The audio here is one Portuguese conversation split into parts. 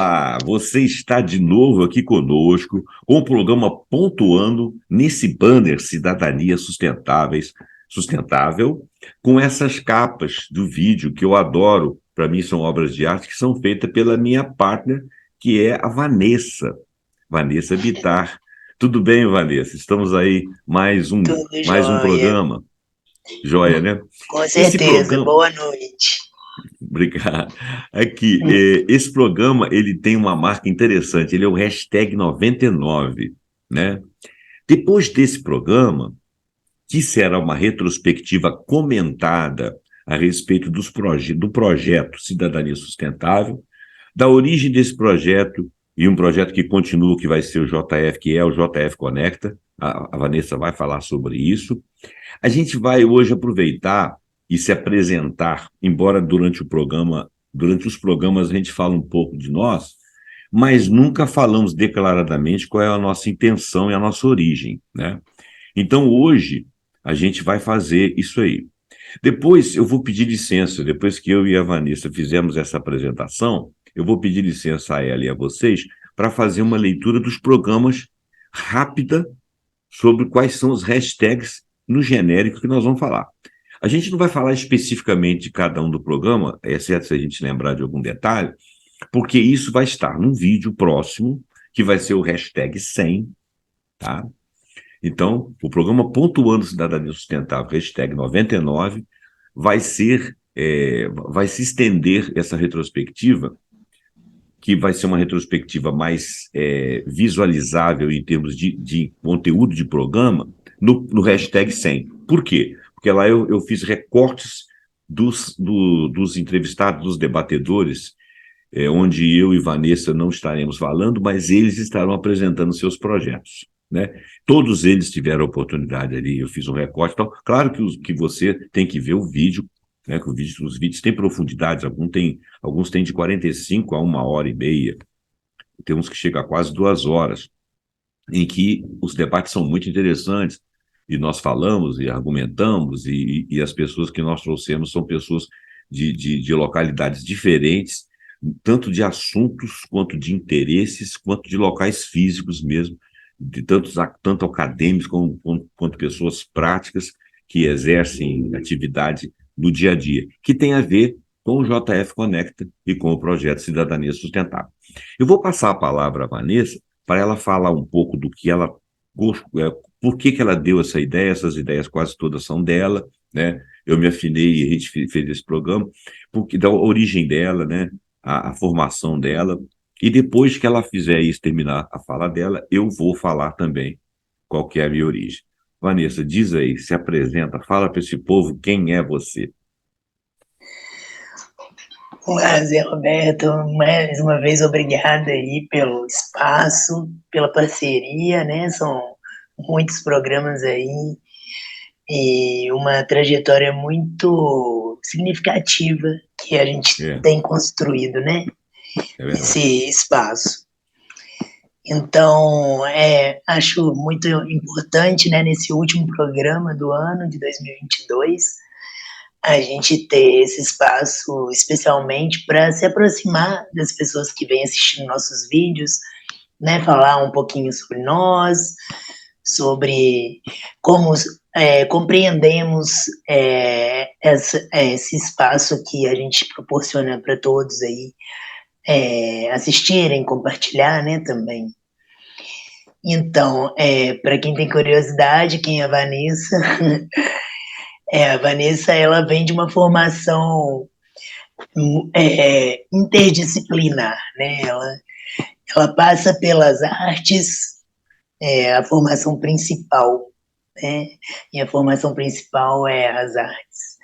Olá, você está de novo aqui conosco com o programa Pontuando nesse banner Cidadania Sustentável, com essas capas do vídeo que eu adoro. Para mim são obras de arte que são feitas pela minha partner, que é a Vanessa Bittar. Tudo bem, Vanessa? Estamos aí Tudo mais um jóia, programa. Joia, né? com Esse certeza. programa, Boa noite. obrigado. Aqui, esse programa, ele tem uma marca interessante, ele é o hashtag 99, né? Depois desse programa, que será uma retrospectiva comentada a respeito do projeto Cidadania Sustentável, da origem desse projeto e um projeto que continua, que vai ser o JF, que é o JF Conecta, a Vanessa vai falar sobre isso. A gente vai hoje aproveitar e se apresentar, embora durante os programas a gente fala um pouco de nós, mas nunca falamos declaradamente qual é a nossa intenção e a nossa origem, né? Então hoje a gente vai fazer isso aí. Depois eu vou pedir licença, depois que eu e a Vanessa fizemos essa apresentação, eu vou pedir licença a ela e a vocês para fazer uma leitura dos programas rápida sobre quais são os hashtags no genérico que nós vamos falar. A gente não vai falar especificamente de cada um do programa, exceto se a gente lembrar de algum detalhe, porque isso vai estar num vídeo próximo, que vai ser o hashtag 100, tá? Então, o programa Pontuando Cidadania Sustentável, hashtag 99, vai se estender essa retrospectiva, que vai ser uma retrospectiva mais visualizável em termos de conteúdo de programa, no hashtag 100. Por quê? Porque lá eu fiz recortes dos entrevistados, dos debatedores, onde eu e Vanessa não estaremos falando, mas eles estarão apresentando seus projetos, né? Todos eles tiveram oportunidade ali, eu fiz um recorte. Então, claro que você tem que ver o vídeo, né? Que os vídeos têm profundidades, alguns têm de 45 a 1 hora e meia, tem uns que chegam a quase 2 horas, em que os debates são muito interessantes, e nós falamos e argumentamos, e as pessoas que nós trouxemos são pessoas de localidades diferentes, tanto de assuntos, quanto de interesses, quanto de locais físicos mesmo, tanto acadêmicos quanto pessoas práticas que exercem atividade no dia a dia, que tem a ver com o JF Conecta e com o projeto Cidadania Sustentável. Eu vou passar a palavra à Vanessa para ela falar um pouco do que ela, por que ela deu essa ideia, essas ideias quase todas são dela, né? Eu me afinei e a gente fez esse programa, porque da origem dela, né? A formação dela, e depois que ela fizer isso, terminar a fala dela, eu vou falar também qual que é a minha origem. Vanessa, diz aí, se apresenta, fala para esse povo quem é você. Zé Roberto, mais uma vez obrigada aí pelo espaço, pela parceria, né? São muitos programas aí e uma trajetória muito significativa que a gente É, tem construído, né? é verdade. Nesse espaço. Então, acho muito importante, né, nesse último programa do ano de 2022, a gente ter esse espaço especialmente para se aproximar das pessoas que vêm assistindo nossos vídeos, né, falar um pouquinho sobre nós, sobre como compreendemos esse espaço que a gente proporciona para todos aí assistirem, compartilhar, né, também. Então, para quem tem curiosidade, quem é a Vanessa? A Vanessa, ela vem de uma formação interdisciplinar, né? Ela passa pelas artes, a formação principal, né? E a formação principal é as artes,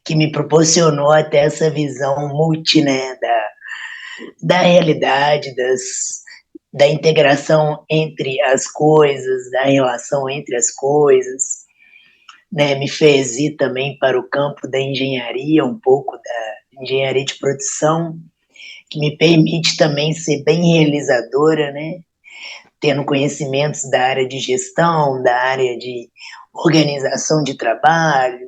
que me proporcionou até essa visão multi, né? Da realidade, da integração entre as coisas, da relação entre as coisas, né? Me fez ir também para o campo da engenharia, um pouco da engenharia de produção, que me permite também ser bem realizadora, né? Tendo conhecimentos da área de gestão, da área de organização de trabalho.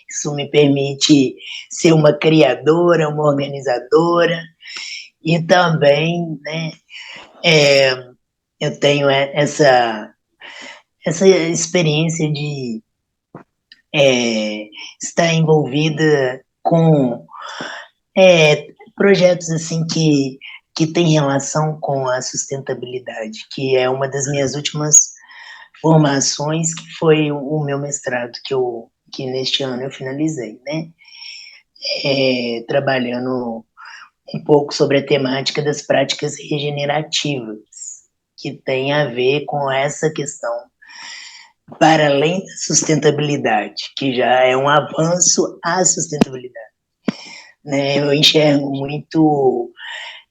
Isso me permite ser uma criadora, uma organizadora E também, né, é, eu tenho essa experiência de estar envolvida com projetos assim que têm relação com a sustentabilidade, que é uma das minhas últimas formações, que foi o meu mestrado que neste ano eu finalizei, né? Trabalhando um pouco sobre a temática das práticas regenerativas, que tem a ver com essa questão, para além da sustentabilidade, que já é um avanço à sustentabilidade. Né? Eu enxergo muito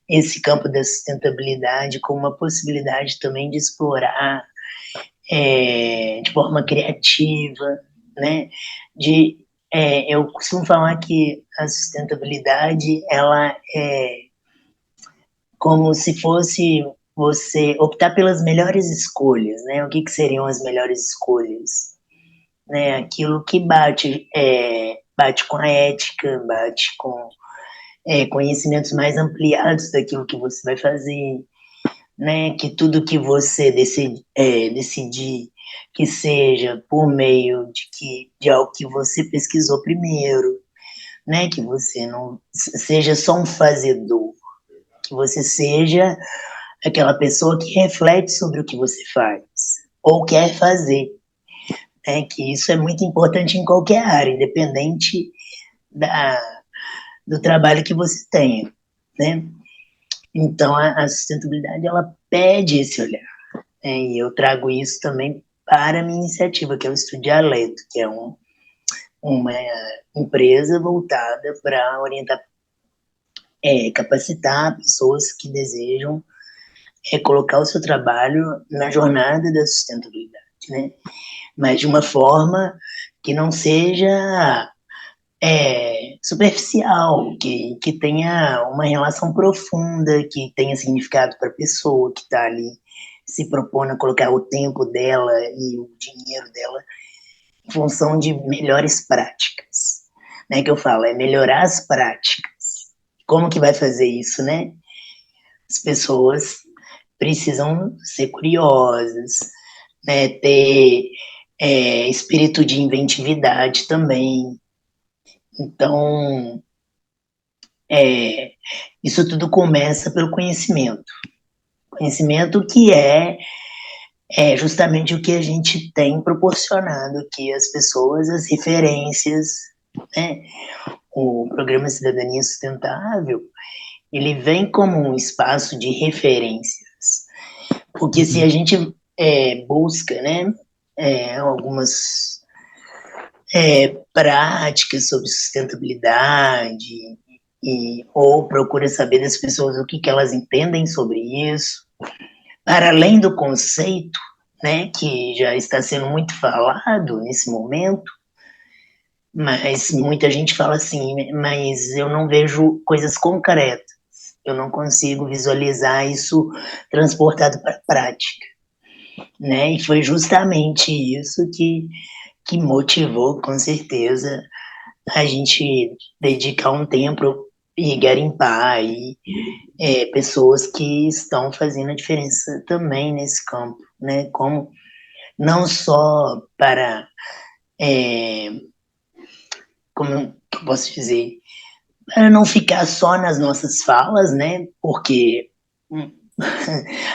esse campo da sustentabilidade como uma possibilidade também de explorar de forma criativa, né? Eu costumo falar que a sustentabilidade ela é como se fosse você optar pelas melhores escolhas, né? O que seriam as melhores escolhas? Né? Aquilo que bate com a ética, bate com conhecimentos mais ampliados daquilo que você vai fazer, né? Que tudo que você decidir que seja por meio de algo que você pesquisou primeiro, né? Que você não seja só um fazedor, que você seja aquela pessoa que reflete sobre o que você faz ou quer fazer, né? Que isso é muito importante em qualquer área, independente da, do trabalho que você tenha, né? Então a sustentabilidade ela pede esse olhar, né? E eu trago isso também para a minha iniciativa, que é o Estúdio Aleto, que é uma empresa voltada para orientar, capacitar pessoas que desejam colocar o seu trabalho na jornada da sustentabilidade, né? Mas de uma forma que não seja superficial, que tenha uma relação profunda, que tenha significado para a pessoa que está ali se propondo a colocar o tempo dela e o dinheiro dela em função de melhores práticas. Né, que eu falo, é melhorar as práticas. Como que vai fazer isso, né? As pessoas precisam ser curiosas, né, ter espírito de inventividade também. Então, isso tudo começa pelo conhecimento. Conhecimento que é justamente o que a gente tem proporcionado aqui às pessoas, as referências, né? O programa Cidadania Sustentável, ele vem como um espaço de referências, porque se a gente busca, né, algumas práticas sobre sustentabilidade ou procura saber das pessoas o que elas entendem sobre isso, para além do conceito, né, que já está sendo muito falado nesse momento, mas muita gente fala assim, mas eu não vejo coisas concretas, eu não consigo visualizar isso transportado para a prática, né? E foi justamente isso que motivou, com certeza, a gente dedicar um tempo e garimpar e pessoas que estão fazendo a diferença também nesse campo, né? Como não só para como que eu posso dizer, para não ficar só nas nossas falas, né? Porque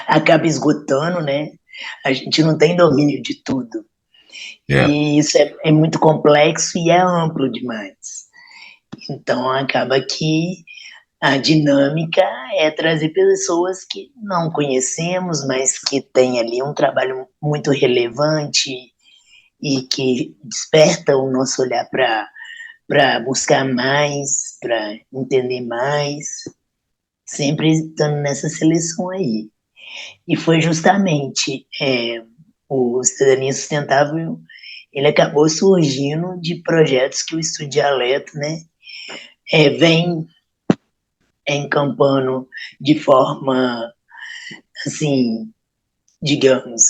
acaba esgotando, né? A gente não tem domínio de tudo. É. E isso é muito complexo e é amplo demais. Então acaba que a dinâmica é trazer pessoas que não conhecemos, mas que têm ali um trabalho muito relevante e que desperta o nosso olhar para buscar mais, para entender mais, sempre estando nessa seleção aí. E foi justamente o Cidadania Sustentável, ele acabou surgindo de projetos que o Estúdio Dialeto, né, vem encampando de forma, assim, digamos,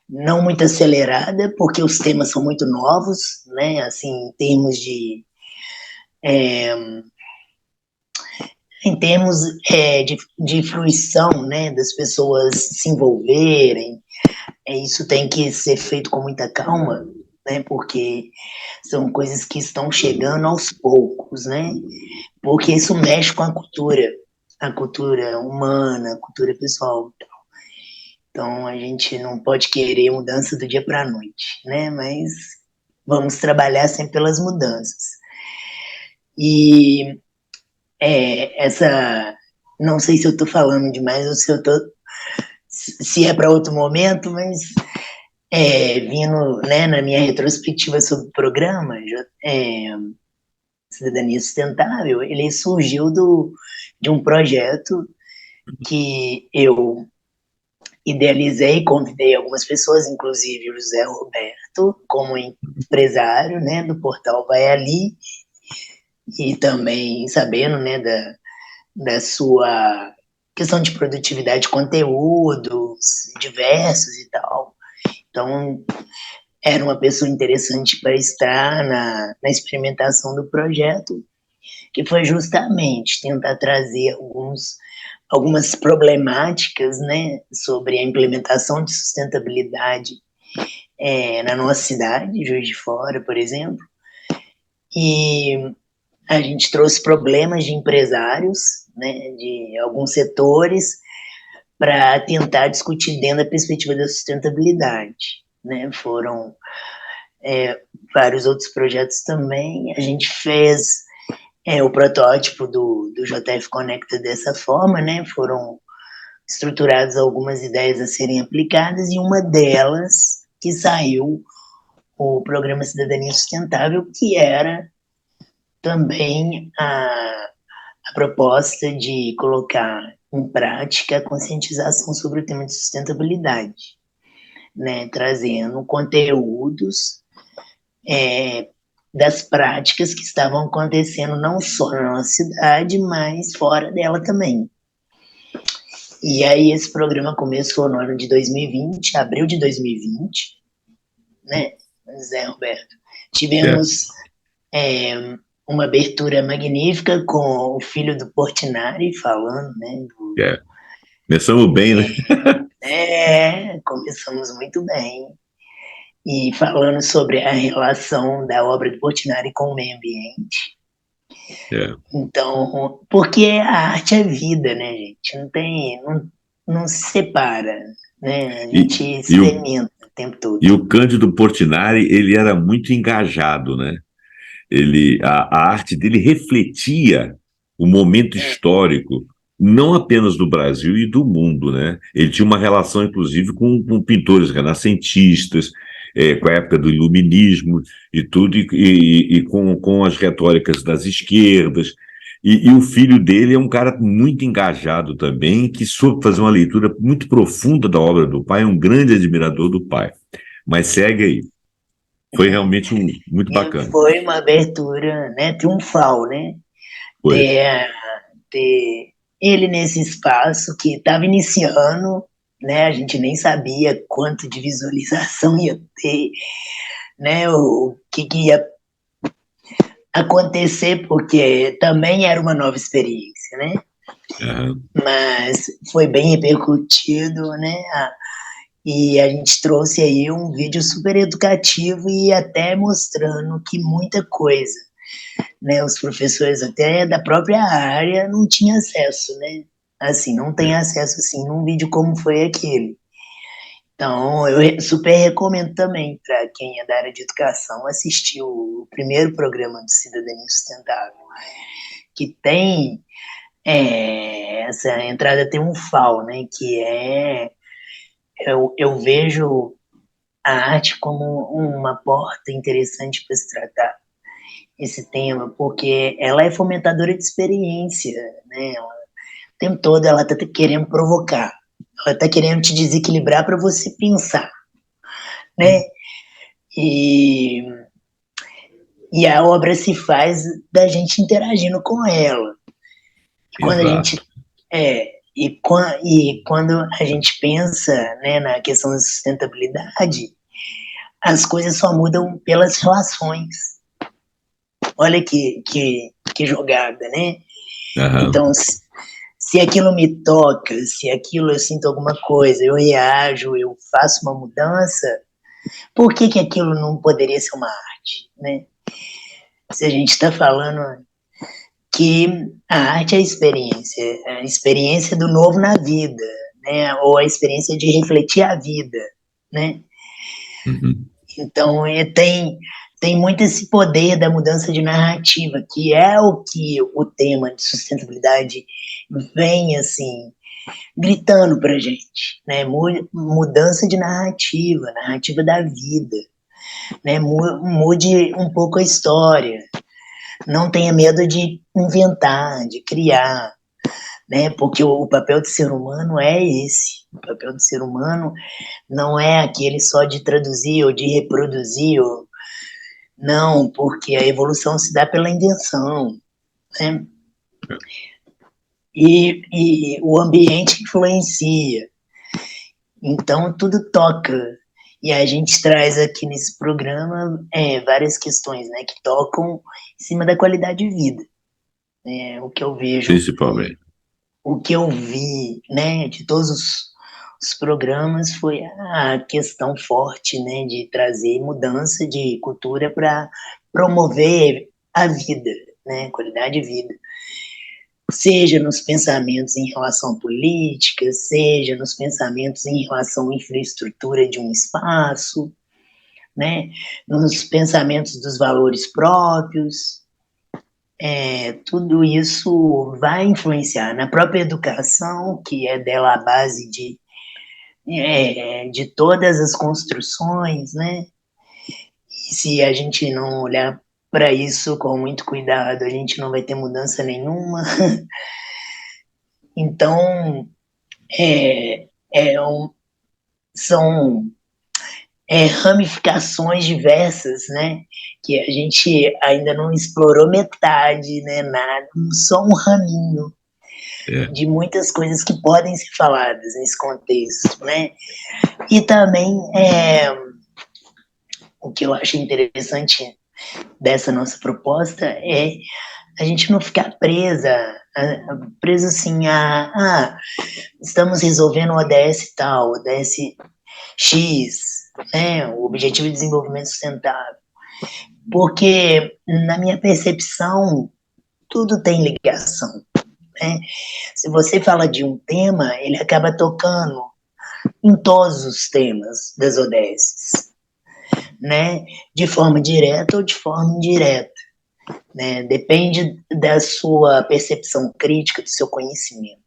não muito acelerada, porque os temas são muito novos, né, assim, em termos de Em termos de fruição, né, das pessoas se envolverem, isso tem que ser feito com muita calma, né, porque são coisas que estão chegando aos poucos, né, porque isso mexe com a cultura humana, a cultura pessoal. Então, a gente não pode querer mudança do dia para a noite, né, mas vamos trabalhar sempre pelas mudanças. E não sei se eu estou falando demais ou se é para outro momento, mas vindo, né, na minha retrospectiva sobre o programa, Cidadania Sustentável, ele surgiu de um projeto que eu idealizei, convidei algumas pessoas, inclusive o José Roberto, como empresário, né, do portal Vai Ali, e também sabendo, né, da sua questão de produtividade de conteúdos diversos e tal. Então, era uma pessoa interessante para estar na experimentação do projeto, que foi justamente tentar trazer algumas problemáticas, né, sobre a implementação de sustentabilidade na nossa cidade, Juiz de Fora, por exemplo, e a gente trouxe problemas de empresários, né, de alguns setores, para tentar discutir dentro da perspectiva da sustentabilidade, né? Foram vários outros projetos também. A gente fez o protótipo do JF Conecta dessa forma, né? Foram estruturadas algumas ideias a serem aplicadas e uma delas que saiu o Programa Cidadania Sustentável, que era também a proposta de colocar em prática a conscientização sobre o tema de sustentabilidade, né, trazendo conteúdos das práticas que estavam acontecendo não só na nossa cidade, mas fora dela também. E aí esse programa começou no ano de 2020, abril de 2020, né, Zé Roberto? Tivemos uma abertura magnífica com o filho do Portinari falando, né? Começamos bem, né? Começamos muito bem. E falando sobre a relação da obra do Portinari com o meio ambiente. Então, porque a arte é vida, né, gente? Não se separa, né? A gente experimenta o tempo todo. E o Cândido Portinari, ele era muito engajado, né? A arte dele refletia o momento histórico, não apenas do Brasil e do mundo, né? Ele tinha uma relação, inclusive, com pintores renascentistas, com a época do iluminismo e tudo, e com as retóricas das esquerdas. E o filho dele é um cara muito engajado também, que soube fazer uma leitura muito profunda da obra do pai, é um grande admirador do pai. Mas segue aí. Foi realmente muito bacana. Foi uma abertura, né, triunfal, né? Ter ele nesse espaço que estava iniciando, né? A gente nem sabia quanto de visualização ia ter, né? O que ia acontecer, porque também era uma nova experiência, né? Mas foi bem repercutido, né? E a gente trouxe aí um vídeo super educativo e até mostrando que muita coisa, né? Os professores até da própria área não tinham acesso, né? Assim, não tem acesso assim num vídeo como foi aquele. Então, eu super recomendo também para quem é da área de educação assistir o primeiro programa de Cidadania Sustentável, que tem essa entrada triunfal, né? Que eu vejo a arte como uma porta interessante para se tratar esse tema, porque ela é fomentadora de experiência, né? O tempo todo ela está querendo provocar, ela está querendo te desequilibrar para você pensar, né? E a obra se faz da gente interagindo com ela. Quando a gente quando a gente pensa, né, na questão da sustentabilidade, as coisas só mudam pelas relações. Olha que jogada, né? Aham. Então, se aquilo me toca, se aquilo eu sinto alguma coisa, eu reajo, eu faço uma mudança, por que que aquilo não poderia ser uma arte, né? Se a gente está falando que a arte é a experiência do novo na vida, né? Ou a experiência de refletir a vida, né? Uhum. Então, tem muito esse poder da mudança de narrativa, que é o que o tema de sustentabilidade vem, assim, gritando para a gente, né? Mudança de narrativa, narrativa da vida, né? Mude um pouco a história, não tenha medo de inventar, de criar, né? Porque o papel do ser humano é esse. O papel do ser humano não é aquele só de traduzir ou de reproduzir, não, porque a evolução se dá pela invenção, né? E o ambiente influencia. Então, tudo toca. E a gente traz aqui nesse programa várias questões, né, que tocam em cima da qualidade de vida. O que eu vejo, Principalmente. o que eu vi, né, de todos os programas foi a questão forte, né, de trazer mudança de cultura para promover a vida, né, qualidade de vida. Seja nos pensamentos em relação à política, seja nos pensamentos em relação à infraestrutura de um espaço, né, nos pensamentos dos valores próprios, tudo isso vai influenciar na própria educação, que é dela a base de todas as construções, né? E se a gente não olhar para isso com muito cuidado, a gente não vai ter mudança nenhuma. Então, é, é um, são ramificações diversas, né? Que a gente ainda não explorou metade, né? Nada, só um raminho É. de muitas coisas que podem ser faladas nesse contexto, né? E também o que eu acho interessante dessa nossa proposta é a gente não ficar preso assim estamos resolvendo o ODS tal, o ODS X, né, o Objetivo de Desenvolvimento Sustentável, porque na minha percepção tudo tem ligação, né? Se você fala de um tema, ele acaba tocando em todos os temas das ODS, né? De forma direta ou de forma indireta, né? Depende da sua percepção crítica, do seu conhecimento.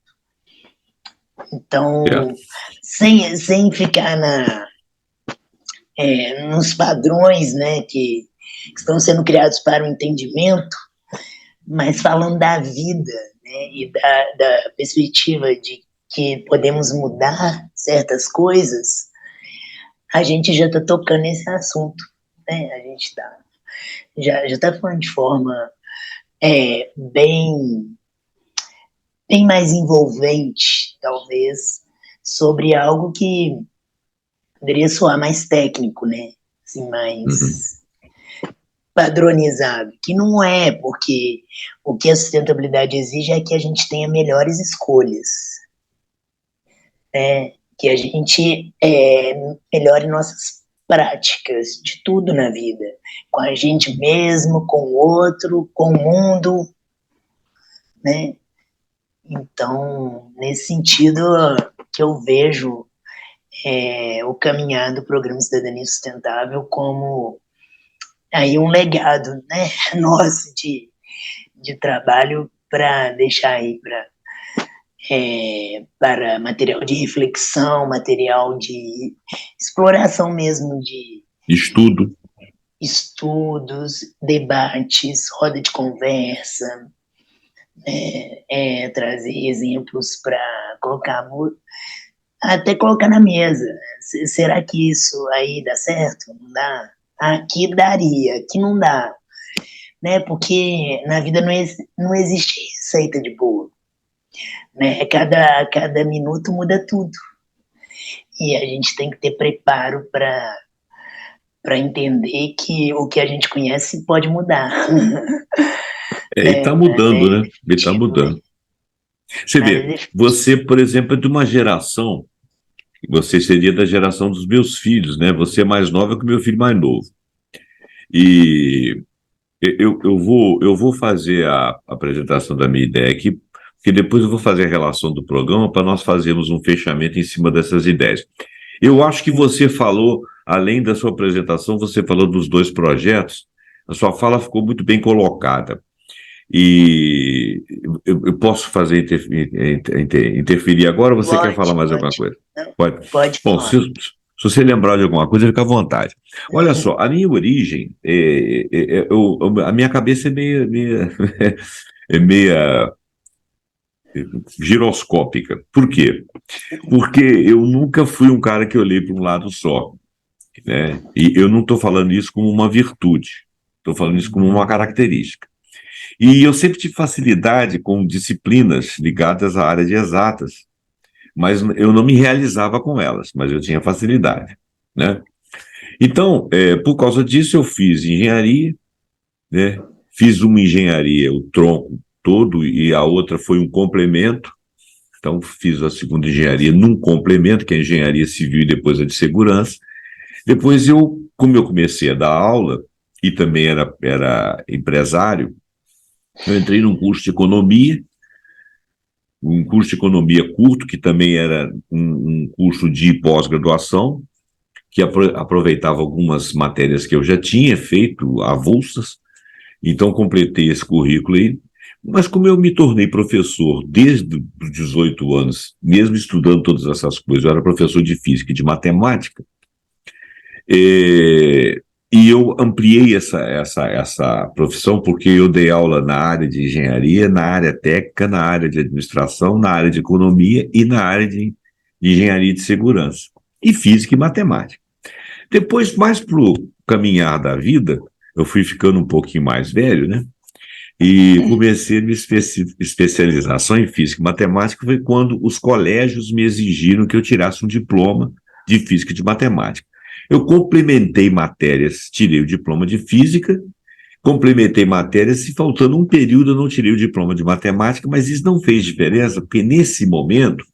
Então, sem ficar nos padrões, né, que estão sendo criados para o entendimento, mas falando da vida, né, e da perspectiva de que podemos mudar certas coisas, a gente já está tocando nesse assunto, né? A gente já está falando de forma bem, bem mais envolvente, talvez, sobre algo que poderia soar mais técnico, né? Assim, Uhum. mais padronizado, que não é, porque o que a sustentabilidade exige é que a gente tenha melhores escolhas, né? Que a gente melhore nossas práticas de tudo na vida, com a gente mesmo, com o outro, com o mundo, né? Então, nesse sentido que eu vejo o caminhar do Programa Cidadania Sustentável como aí um legado, né, nosso de trabalho para deixar aí para material de reflexão, material de exploração mesmo de Estudo. estudos, debates, roda de conversa, trazer exemplos para colocar até colocar na mesa. Será que isso aí dá certo? Não dá? Aqui daria, aqui não dá, né? Porque na vida não existe receita de bolo, né? Cada minuto muda tudo. E a gente tem que ter preparo para entender que o que a gente conhece pode mudar. E está mudando, né? Ele está mudando. Você Nada vê, difícil. você, por exemplo, é de uma geração, você seria da geração dos meus filhos, né? Você é mais nova que o meu filho mais novo. E eu vou fazer a apresentação da minha ideia aqui, porque depois eu vou fazer a relação do programa para nós fazermos um fechamento em cima dessas ideias. Eu acho que você falou, além da sua apresentação, você falou dos dois projetos, a sua fala ficou muito bem colocada. E eu posso fazer interferir agora ou você quer falar Pode, mais alguma pode. coisa? Não, Pode. pode Bom, falar. se você lembrar de alguma coisa, fica à vontade. Olha só, a minha origem, a minha cabeça é é meia giroscópica. Por quê? Porque eu nunca fui um cara que olhei para um lado só, né? E eu não estou falando isso como uma virtude, estou falando isso como uma característica. E eu sempre tive facilidade com disciplinas ligadas à área de exatas, mas eu não me realizava com elas, mas eu tinha facilidade, né? Então, por causa disso, eu fiz engenharia, né? Fiz uma engenharia, o tronco todo, e a outra foi um complemento. Então, fiz a segunda engenharia num complemento, que é a engenharia civil e depois a de segurança. Depois, como eu comecei a dar aula e também era empresário, eu entrei num curso de economia, um curso de economia curto, que também era um curso de pós-graduação, que aproveitava algumas matérias que eu já tinha feito avulsas, então completei esse currículo aí. Mas como eu me tornei professor desde os 18 anos, mesmo estudando todas essas coisas, eu era professor de física e de matemática, e eu ampliei essa profissão porque eu dei aula na área de engenharia, na área técnica, na área de administração, na área de economia e na área de engenharia de segurança, e física e matemática. Depois, mais para o caminhar da vida, eu fui ficando um pouquinho mais velho, né? E comecei a me especializar só em física e matemática. Foi quando os colégios me exigiram que eu tirasse um diploma de física e de matemática. Eu complementei matérias, tirei o diploma de física, complementei matérias, e faltando um período eu não tirei o diploma de matemática, mas isso não fez diferença, porque nesse momento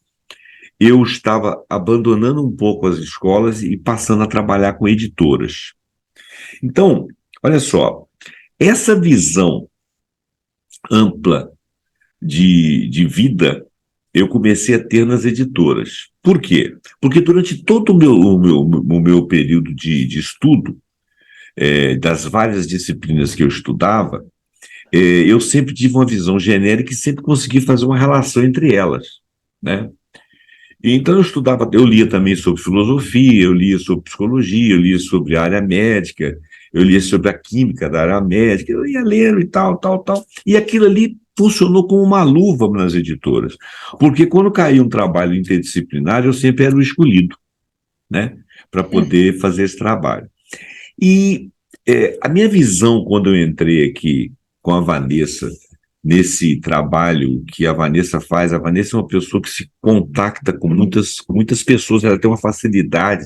eu estava abandonando um pouco as escolas e passando a trabalhar com editoras. Então, olha só, essa visão ampla de vida eu comecei a ter nas editoras. Por quê? Porque durante todo o meu período de estudo, das várias disciplinas que eu estudava, eu sempre tive uma visão genérica e sempre consegui fazer uma relação entre elas, né? Então eu lia também sobre filosofia, eu lia sobre psicologia, eu lia sobre a área médica, eu lia sobre a química da área médica, eu ia lendo e tal, tal, tal. E aquilo ali funcionou como uma luva nas editoras, porque quando caía um trabalho interdisciplinar, eu sempre era o escolhido, né, para poder fazer esse trabalho. E a minha visão, quando eu entrei aqui com a Vanessa, nesse trabalho que a Vanessa faz, a Vanessa é uma pessoa que se contacta com muitas pessoas, ela tem uma facilidade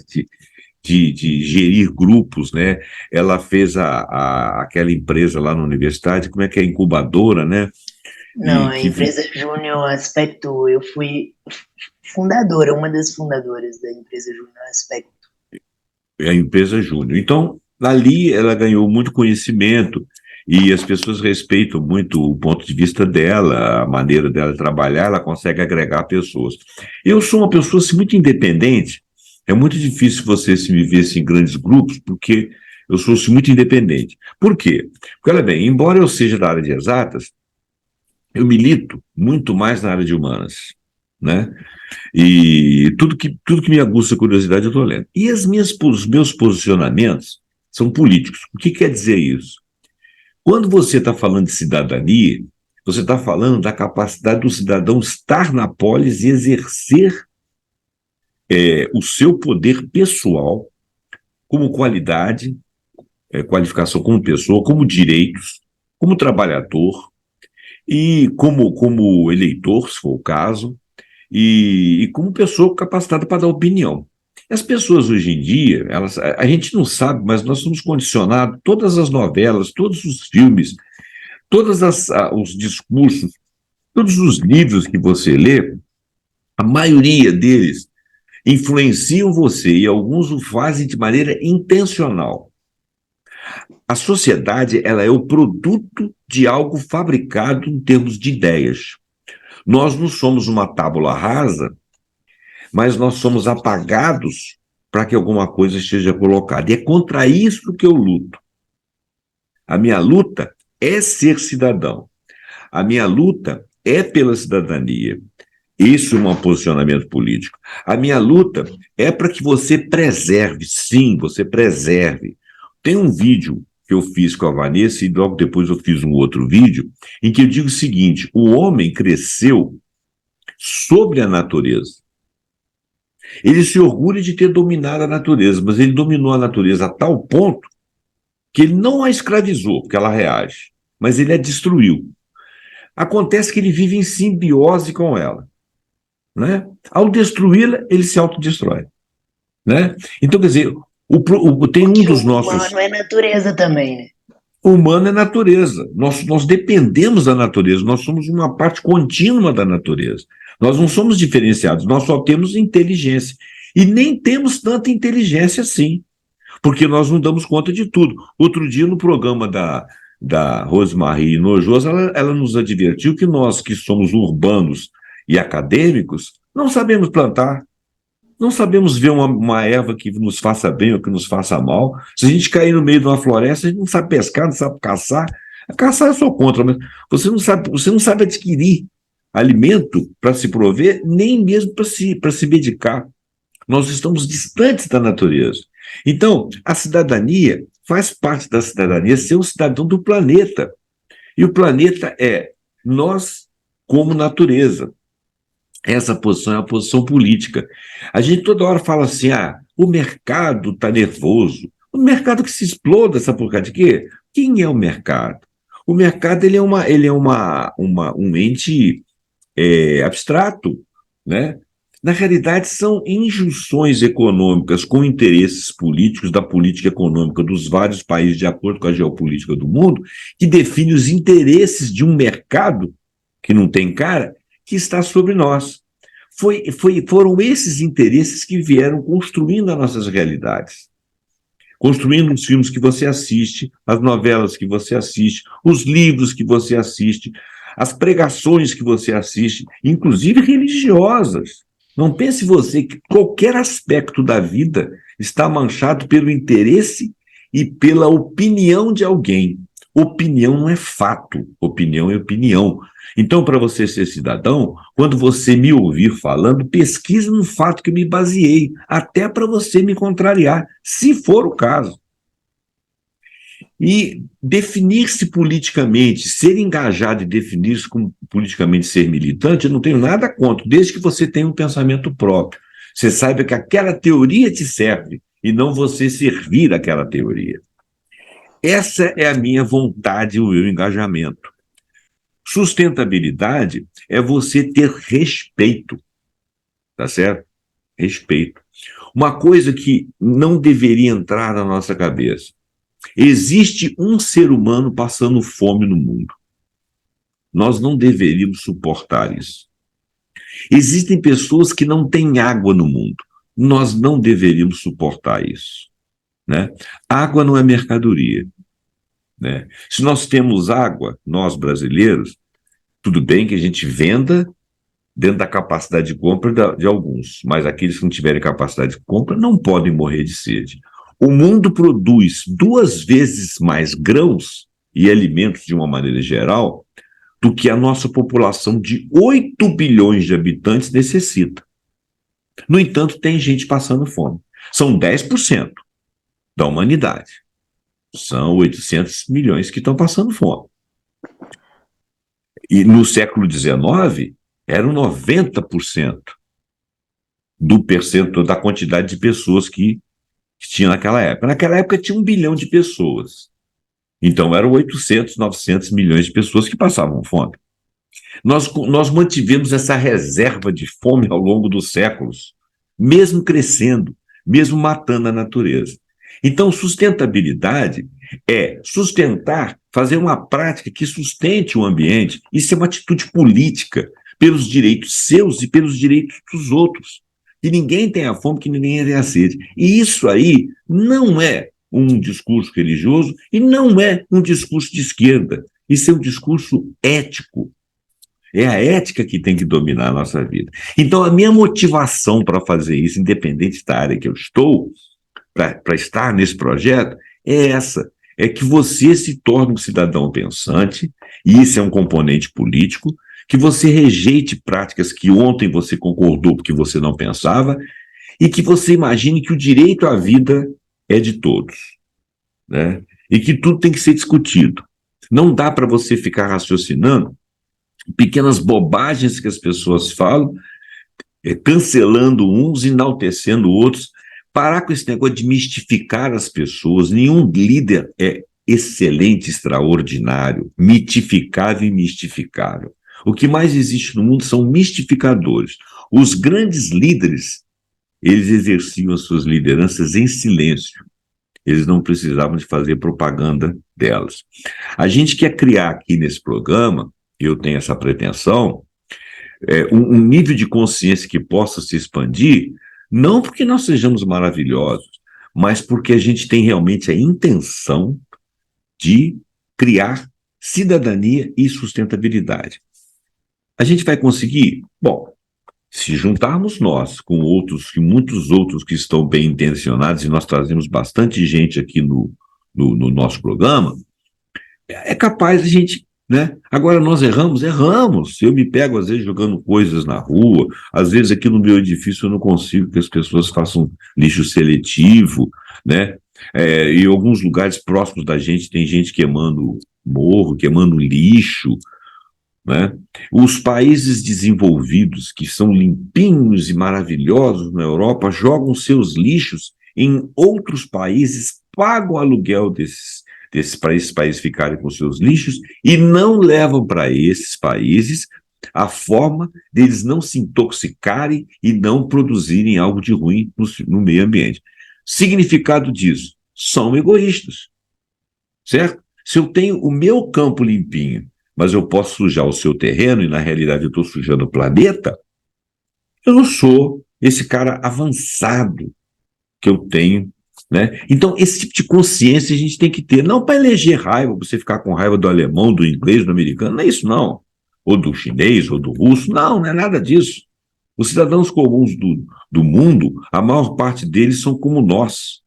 de gerir grupos, né? Ela fez aquela empresa lá na universidade, como é que é, incubadora, né? Não, E a que empresa Júnior Aspecto, eu fui fundadora, uma das fundadoras da empresa Júnior Aspecto. é a empresa Júnior. Então, ali ela ganhou muito conhecimento e as pessoas respeitam muito o ponto de vista dela, a maneira dela trabalhar, ela consegue agregar pessoas. Eu sou uma pessoa assim, muito independente, é muito difícil você se me ver assim, em grandes grupos, porque eu sou assim, muito independente. Por quê? Porque, olha bem, embora eu seja da área de exatas, eu milito muito mais na área de humanas, né? E tudo que me aguça a curiosidade eu estou lendo. E os meus posicionamentos são políticos. O que quer dizer isso? Quando você está falando de cidadania, você está falando da capacidade do cidadão estar na polis e exercer o seu poder pessoal como qualidade, qualificação como pessoa, como direitos, como trabalhador e como eleitor, se for o caso, e como pessoa capacitada para dar opinião. As pessoas hoje em dia, a gente não sabe, mas nós somos condicionados, todas as novelas, todos os filmes, todos os discursos Todos os livros que você lê, a maioria deles influenciam você e alguns o fazem de maneira intencional. A sociedade, ela é o produto de algo fabricado em termos de ideias. Nós não somos uma tábula rasa, mas nós somos apagados para que alguma coisa esteja colocada. E é contra isso que eu luto. A minha luta é ser cidadão. A minha luta é pela cidadania. Isso é um posicionamento político. A minha luta é para que você preserve, sim, você preserve. Tem um vídeo que eu fiz com a Vanessa e logo depois eu fiz um outro vídeo em que eu digo o seguinte: o homem cresceu sobre a natureza. Ele se orgulha de ter dominado a natureza, mas ele dominou a natureza a tal ponto que ele não a escravizou, porque ela reage, mas ele a destruiu. Acontece que ele vive em simbiose com ela, né? Ao destruí-la, ele se autodestrói, né? Então, quer dizer, tem um dos nossos... O humano é natureza também, né? O humano é natureza. Nós dependemos da natureza, nós somos uma parte contínua da natureza. Nós não somos diferenciados, nós só temos inteligência. E nem temos tanta inteligência assim, porque nós não damos conta de tudo. Outro dia, no programa da Rosemarie Nojosa, ela nos advertiu que nós, que somos urbanos e acadêmicos, não sabemos plantar, não sabemos ver uma erva que nos faça bem ou que nos faça mal. Se a gente cair no meio de uma floresta, a gente não sabe pescar, não sabe caçar. Caçar eu sou contra, mas você não sabe adquirir alimento para se prover, nem mesmo para se medicar. Nós estamos distantes da natureza. Então, a cidadania faz parte da cidadania ser um cidadão do planeta. E o planeta é nós como natureza. Essa posição é a posição política. A gente toda hora fala assim, o mercado está nervoso. O mercado que se exploda, sabe por causa de quê? Quem é o mercado? O mercado ele é um ente abstrato, né? Na realidade, são injunções econômicas com interesses políticos da política econômica dos vários países, de acordo com a geopolítica do mundo, que define os interesses de um mercado que não tem cara, que está sobre nós. Foram esses interesses que vieram construindo as nossas realidades. Construindo os filmes que você assiste, as novelas que você assiste, os livros que você assiste, as pregações que você assiste, inclusive religiosas. Não pense você que qualquer aspecto da vida está manchado pelo interesse e pela opinião de alguém. Opinião não é fato, opinião é opinião. Então, para você ser cidadão, quando você me ouvir falando, pesquise no fato que eu me baseei, até para você me contrariar, se for o caso. E definir-se politicamente, ser engajado e definir-se como politicamente ser militante, eu não tenho nada contra, desde que você tenha um pensamento próprio. Você saiba que aquela teoria te serve e não você servir aquela teoria. Essa é a minha vontade, o meu engajamento. Sustentabilidade é você ter respeito, tá certo? Respeito. Uma coisa que não deveria entrar na nossa cabeça. Existe um ser humano passando fome no mundo. Nós não deveríamos suportar isso. Existem pessoas que não têm água no mundo. Nós não deveríamos suportar isso, né? Água não é mercadoria, né? Se nós temos água, nós brasileiros, tudo bem que a gente venda dentro da capacidade de compra de alguns, mas aqueles que não tiverem capacidade de compra não podem morrer de sede. O mundo produz 2 vezes mais grãos e alimentos de uma maneira geral do que a nossa população de 8 bilhões de habitantes necessita. No entanto, tem gente passando fome. São 10% da humanidade. São 800 milhões que estão passando fome. E no século XIX, eram 90% do percentual da quantidade de pessoas que tinha naquela época. Naquela época tinha 1 bilhão de pessoas. Então eram 800, 900 milhões de pessoas que passavam fome. Nós mantivemos essa reserva de fome ao longo dos séculos, mesmo crescendo, mesmo matando a natureza. Então, sustentabilidade é sustentar, fazer uma prática que sustente o ambiente. Isso é uma atitude política, pelos direitos seus e pelos direitos dos outros. Que ninguém tenha fome, que ninguém tenha sede. E isso aí não é um discurso religioso e não é um discurso de esquerda. Isso é um discurso ético. É a ética que tem que dominar a nossa vida. Então, a minha motivação para fazer isso, independente da área que eu estou, para estar nesse projeto, é essa. É que você se torne um cidadão pensante, e isso é um componente político, que você rejeite práticas que ontem você concordou porque você não pensava, e que você imagine que o direito à vida é de todos, né? E que tudo tem que ser discutido. Não dá para você ficar raciocinando pequenas bobagens que as pessoas falam, cancelando uns, enaltecendo outros. Parar com esse negócio de mistificar as pessoas. Nenhum líder é excelente, extraordinário, mitificável e mistificável. O que mais existe no mundo são mistificadores. Os grandes líderes, eles exerciam as suas lideranças em silêncio. Eles não precisavam de fazer propaganda delas. A gente quer criar aqui nesse programa, eu tenho essa pretensão, um nível de consciência que possa se expandir, não porque nós sejamos maravilhosos, mas porque a gente tem realmente a intenção de criar cidadania e sustentabilidade. A gente vai conseguir? Bom, se juntarmos nós com outros, e muitos outros que estão bem intencionados, e nós trazemos bastante gente aqui no nosso programa, é capaz de a gente, né? Agora, nós erramos. Eu me pego, às vezes, jogando coisas na rua, às vezes aqui no meu edifício eu não consigo que as pessoas façam lixo seletivo, né? Em alguns lugares próximos da gente tem gente queimando morro, queimando lixo, né? Os países desenvolvidos, que são limpinhos e maravilhosos na Europa, jogam seus lixos em outros países, pagam o aluguel para esses países ficarem com seus lixos e não levam para esses países a forma deles não se intoxicarem e não produzirem algo de ruim no meio ambiente. Significado disso, são egoístas, certo? Se eu tenho o meu campo limpinho, mas eu posso sujar o seu terreno e, na realidade, eu estou sujando o planeta, eu não sou esse cara avançado que eu tenho, né? Então, esse tipo de consciência a gente tem que ter, não para eleger raiva, você ficar com raiva do alemão, do inglês, do americano, não é isso, não. Ou do chinês, ou do russo, não é nada disso. Os cidadãos comuns do mundo, a maior parte deles são como nós.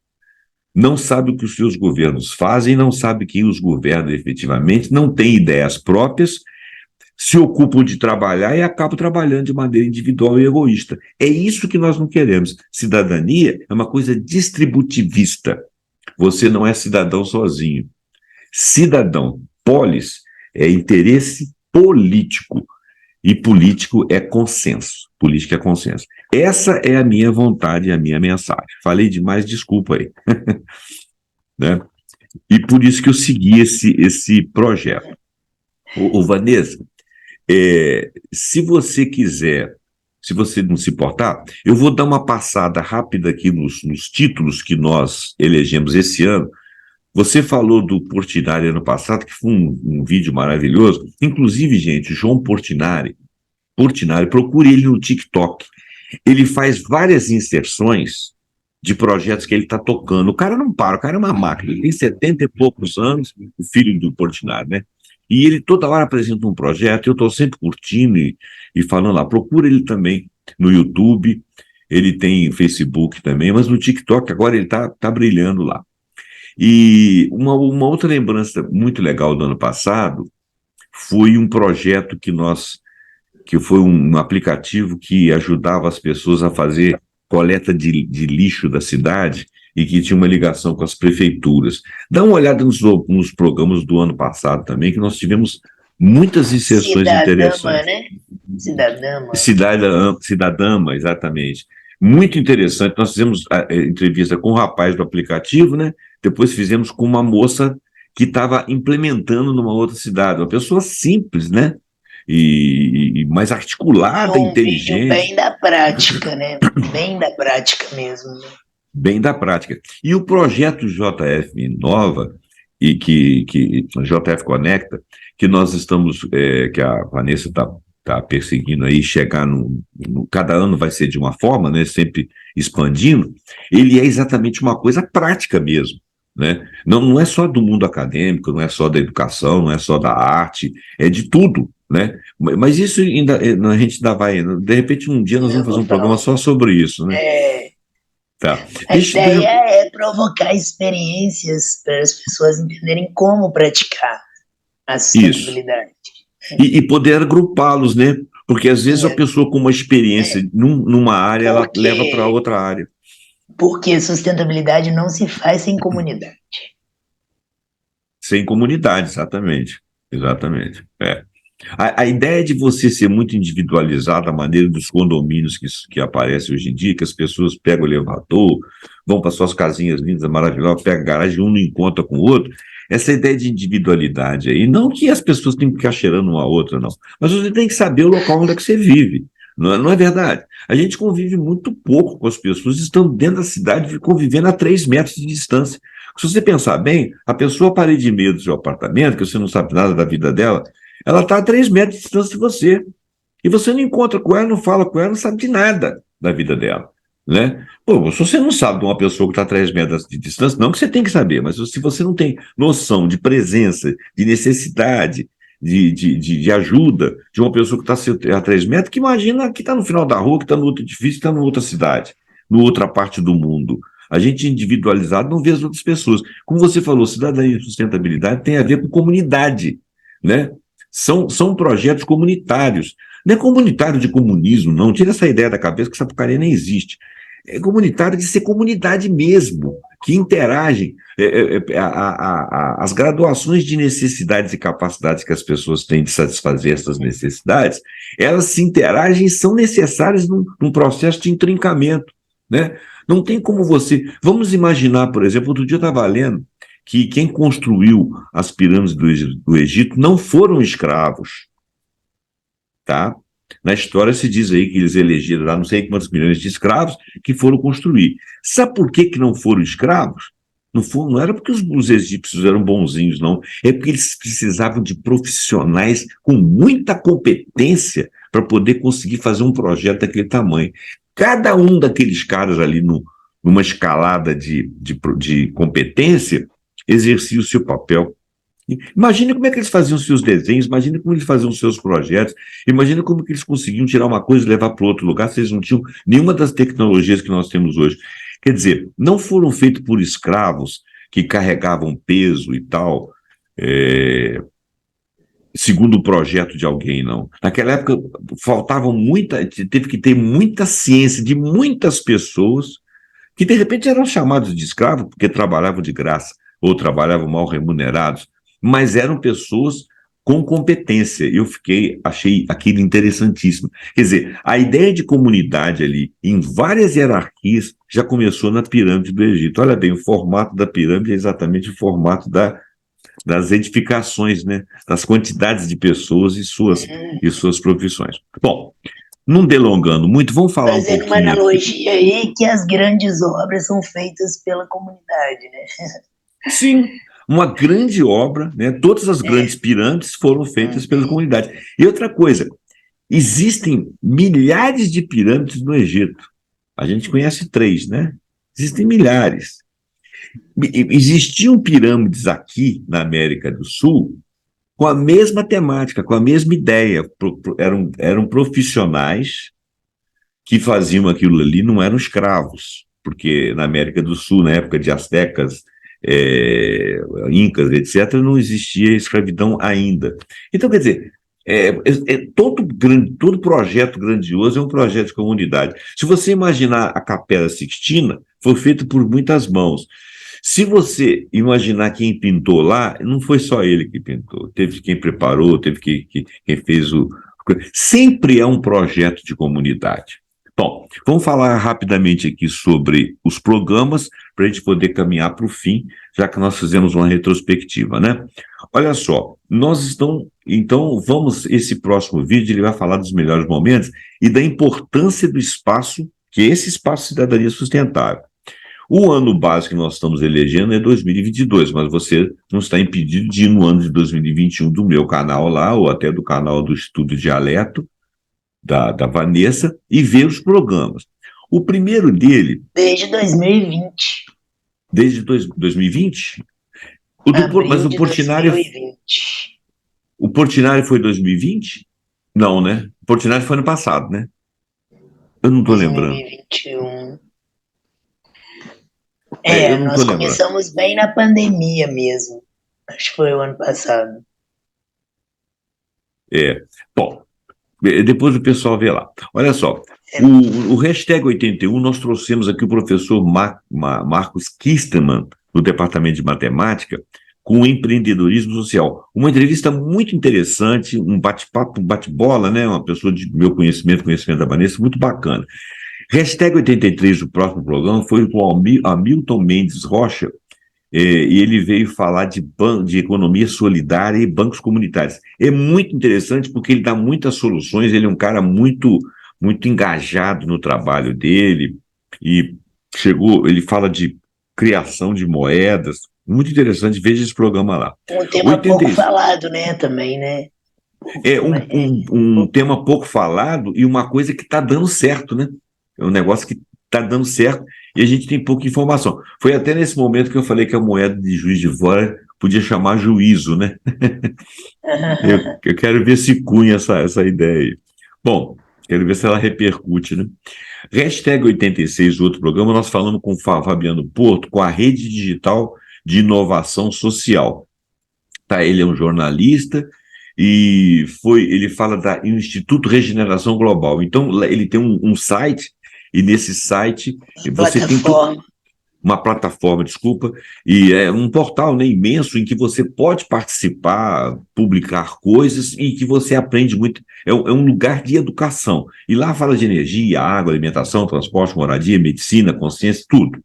Não sabe o que os seus governos fazem, não sabe quem os governa efetivamente, não tem ideias próprias, se ocupam de trabalhar e acabam trabalhando de maneira individual e egoísta. É isso que nós não queremos. Cidadania é uma coisa distributivista. Você não é cidadão sozinho. Cidadão, polis, é interesse político. E político é consenso. Política é consenso. Essa é a minha vontade e a minha mensagem. Falei demais, desculpa aí. Né? E por isso que eu segui esse projeto. Ô Vanessa, se você quiser, se você não se importar, eu vou dar uma passada rápida aqui nos títulos que nós elegemos esse ano. Você falou do Portinari ano passado, que foi um vídeo maravilhoso. Inclusive, gente, João Portinari, procure ele no TikTok. Ele faz várias inserções de projetos que ele está tocando. O cara não para, o cara é uma máquina. Ele tem 70 e poucos anos, o filho do Portinari, né? E ele toda hora apresenta um projeto, eu estou sempre curtindo e falando lá. Procura ele também no YouTube, ele tem Facebook também, mas no TikTok agora ele tá brilhando lá. E uma outra lembrança muito legal do ano passado foi um projeto que foi um aplicativo que ajudava as pessoas a fazer coleta de lixo da cidade e que tinha uma ligação com as prefeituras. Dá uma olhada nos programas do ano passado também, que nós tivemos muitas inserções interessantes. Né? Cidadama. Cidadama, exatamente. Muito interessante. Nós fizemos a entrevista com o rapaz do aplicativo, né? Depois fizemos com uma moça que estava implementando numa outra cidade. Uma pessoa simples, né? E mais articulada, inteligente. Bem da prática, né? Bem da prática mesmo. Bem da prática. E o projeto JF Inova, que a JF Conecta, que nós estamos, que a Vanessa está perseguindo aí, chegar cada ano vai ser de uma forma, né, sempre expandindo, ele é exatamente uma coisa prática mesmo, né? Não é só do mundo acadêmico, não é só da educação, não é só da arte, é de tudo, né? Mas isso ainda, a gente ainda vai, de repente um dia nós vamos fazer um programa só sobre isso, né? Tá. A ideia é provocar experiências para as pessoas entenderem como praticar a sustentabilidade. E poder agrupá-los, né? Porque às vezes a pessoa com uma experiência numa área, ela leva para outra área. Porque sustentabilidade não se faz sem comunidade. Sem comunidade, exatamente. Exatamente. A ideia de você ser muito individualizado, a maneira dos condomínios que aparecem hoje em dia, que as pessoas pegam o elevador, vão para suas casinhas lindas, maravilhosas, pegam a garagem, um não encontra com o outro, essa ideia de individualidade aí, não que as pessoas tenham que ficar cheirando uma a outra, não, mas você tem que saber o local onde é que você vive, não é verdade? A gente convive muito pouco com as pessoas, estando dentro da cidade, convivendo a 3 metros de distância. Se você pensar bem, a pessoa à parede e meia do seu apartamento, que você não sabe nada da vida dela, ela está a 3 metros de distância de você. E você não encontra com ela, não fala com ela, não sabe de nada da vida dela. Né? Pô, se você não sabe de uma pessoa que está a 3 metros de distância, não que você tem que saber, mas se você não tem noção de presença, de necessidade, de ajuda de uma pessoa que está a 3 metros, que imagina que está no final da rua, que está no outro edifício, que está em outra cidade, em outra parte do mundo. A gente individualizado não vê as outras pessoas. Como você falou, cidadania e sustentabilidade tem a ver com comunidade, né? São projetos comunitários. Não é comunitário de comunismo, não. Tira essa ideia da cabeça que essa porcaria nem existe. É comunitário de ser comunidade mesmo, que interagem. As graduações de necessidades e capacidades que as pessoas têm de satisfazer essas necessidades, elas se interagem e são necessárias num processo de intrincamento, né? Não tem como você... Vamos imaginar, por exemplo, outro dia eu estava lendo que quem construiu as pirâmides do Egito não foram escravos, tá? Na história se diz aí que eles elegeram lá não sei quantos milhões de escravos que foram construir. Sabe por que não foram escravos? Não era porque os egípcios eram bonzinhos, não. É porque eles precisavam de profissionais com muita competência para poder conseguir fazer um projeto daquele tamanho. Cada um daqueles caras ali numa escalada de competência exercia o seu papel. Imagina como é que eles faziam os seus desenhos, imagina como eles faziam os seus projetos, imagina como que eles conseguiam tirar uma coisa e levar para outro lugar, se eles não tinham nenhuma das tecnologias que nós temos hoje. Quer dizer, não foram feitos por escravos que carregavam peso e tal, segundo o projeto de alguém, não. Naquela época teve que ter muita ciência de muitas pessoas que de repente eram chamados de escravos porque trabalhavam de graça ou trabalhavam mal remunerados, mas eram pessoas com competência. Achei aquilo interessantíssimo. Quer dizer, a ideia de comunidade ali, em várias hierarquias, já começou na pirâmide do Egito. Olha bem, o formato da pirâmide é exatamente o formato das edificações, né? Das quantidades de pessoas e suas profissões. Bom, não delongando muito, vamos falar um pouquinho... Fazendo uma analogia aí que as grandes obras são feitas pela comunidade, né? Sim, uma grande obra, né? Todas as grandes pirâmides foram feitas pela comunidade. E outra coisa, existem milhares de pirâmides no Egito. A gente conhece 3, né? Existem milhares. Existiam pirâmides aqui na América do Sul com a mesma temática, com a mesma ideia. Eram profissionais que faziam aquilo ali, não eram escravos, porque na América do Sul, na época de astecas, incas, etc., não existia escravidão ainda. Então, quer dizer, todo projeto grandioso é um projeto de comunidade. Se você imaginar a Capela Sixtina, foi feito por muitas mãos. Se você imaginar quem pintou lá, não foi só ele que pintou, teve quem preparou, teve quem fez o... Sempre é um projeto de comunidade. Bom, vamos falar rapidamente aqui sobre os programas, para a gente poder caminhar para o fim, já que nós fizemos uma retrospectiva, né? Olha só, esse próximo vídeo ele vai falar dos melhores momentos e da importância do espaço, que é esse espaço de cidadania sustentável. O ano base que nós estamos elegendo é 2022, mas você não está impedido de ir no ano de 2021 do meu canal lá, ou até do canal do Estudo Dialeto, da Vanessa, e ver os programas. O primeiro dele... Desde 2020. Desde 2020? Mas Abril o de Portinari... 2020. O Portinari foi 2020? Não, né? O Portinari foi ano passado, né? Eu não estou lembrando. 2021. Eu não estou Nós lembrando. começamos bem na pandemia mesmo. Acho que foi o ano passado. Bom, depois o pessoal vê lá. Olha só, o hashtag 81, nós trouxemos aqui o professor Marcos Kisterman, do Departamento de Matemática, com o empreendedorismo social. Uma entrevista muito interessante, um bate-papo, um bate-bola, né? Uma pessoa de meu conhecimento da Vanessa, muito bacana. Hashtag 83 do próximo programa foi com o Hamilton Mendes Rocha, e ele veio falar de economia solidária e bancos comunitários. É muito interessante porque ele dá muitas soluções, ele é um cara muito, muito engajado no trabalho dele, e ele fala de criação de moedas, muito interessante, veja esse programa lá. Um tema pouco falado, né, também, né? É um tema pouco falado e uma coisa que está dando certo, né? É um negócio que está dando certo e a gente tem pouca informação. Foi até nesse momento que eu falei que a moeda de Juiz de Fora podia chamar juízo, né? Eu quero ver se cunha essa ideia aí. Bom, quero ver se ela repercute, né? Hashtag 86, outro programa, nós falamos com o Fabiano Porto, com a Rede Digital de Inovação Social. Tá, ele é um jornalista e ele fala do Instituto Regeneração Global. Então, ele tem um site, e nesse site você tem uma plataforma, desculpa, e é um portal, né, imenso em que você pode participar, publicar coisas e que você aprende muito. É um lugar de educação. E lá fala de energia, água, alimentação, transporte, moradia, medicina, consciência, tudo.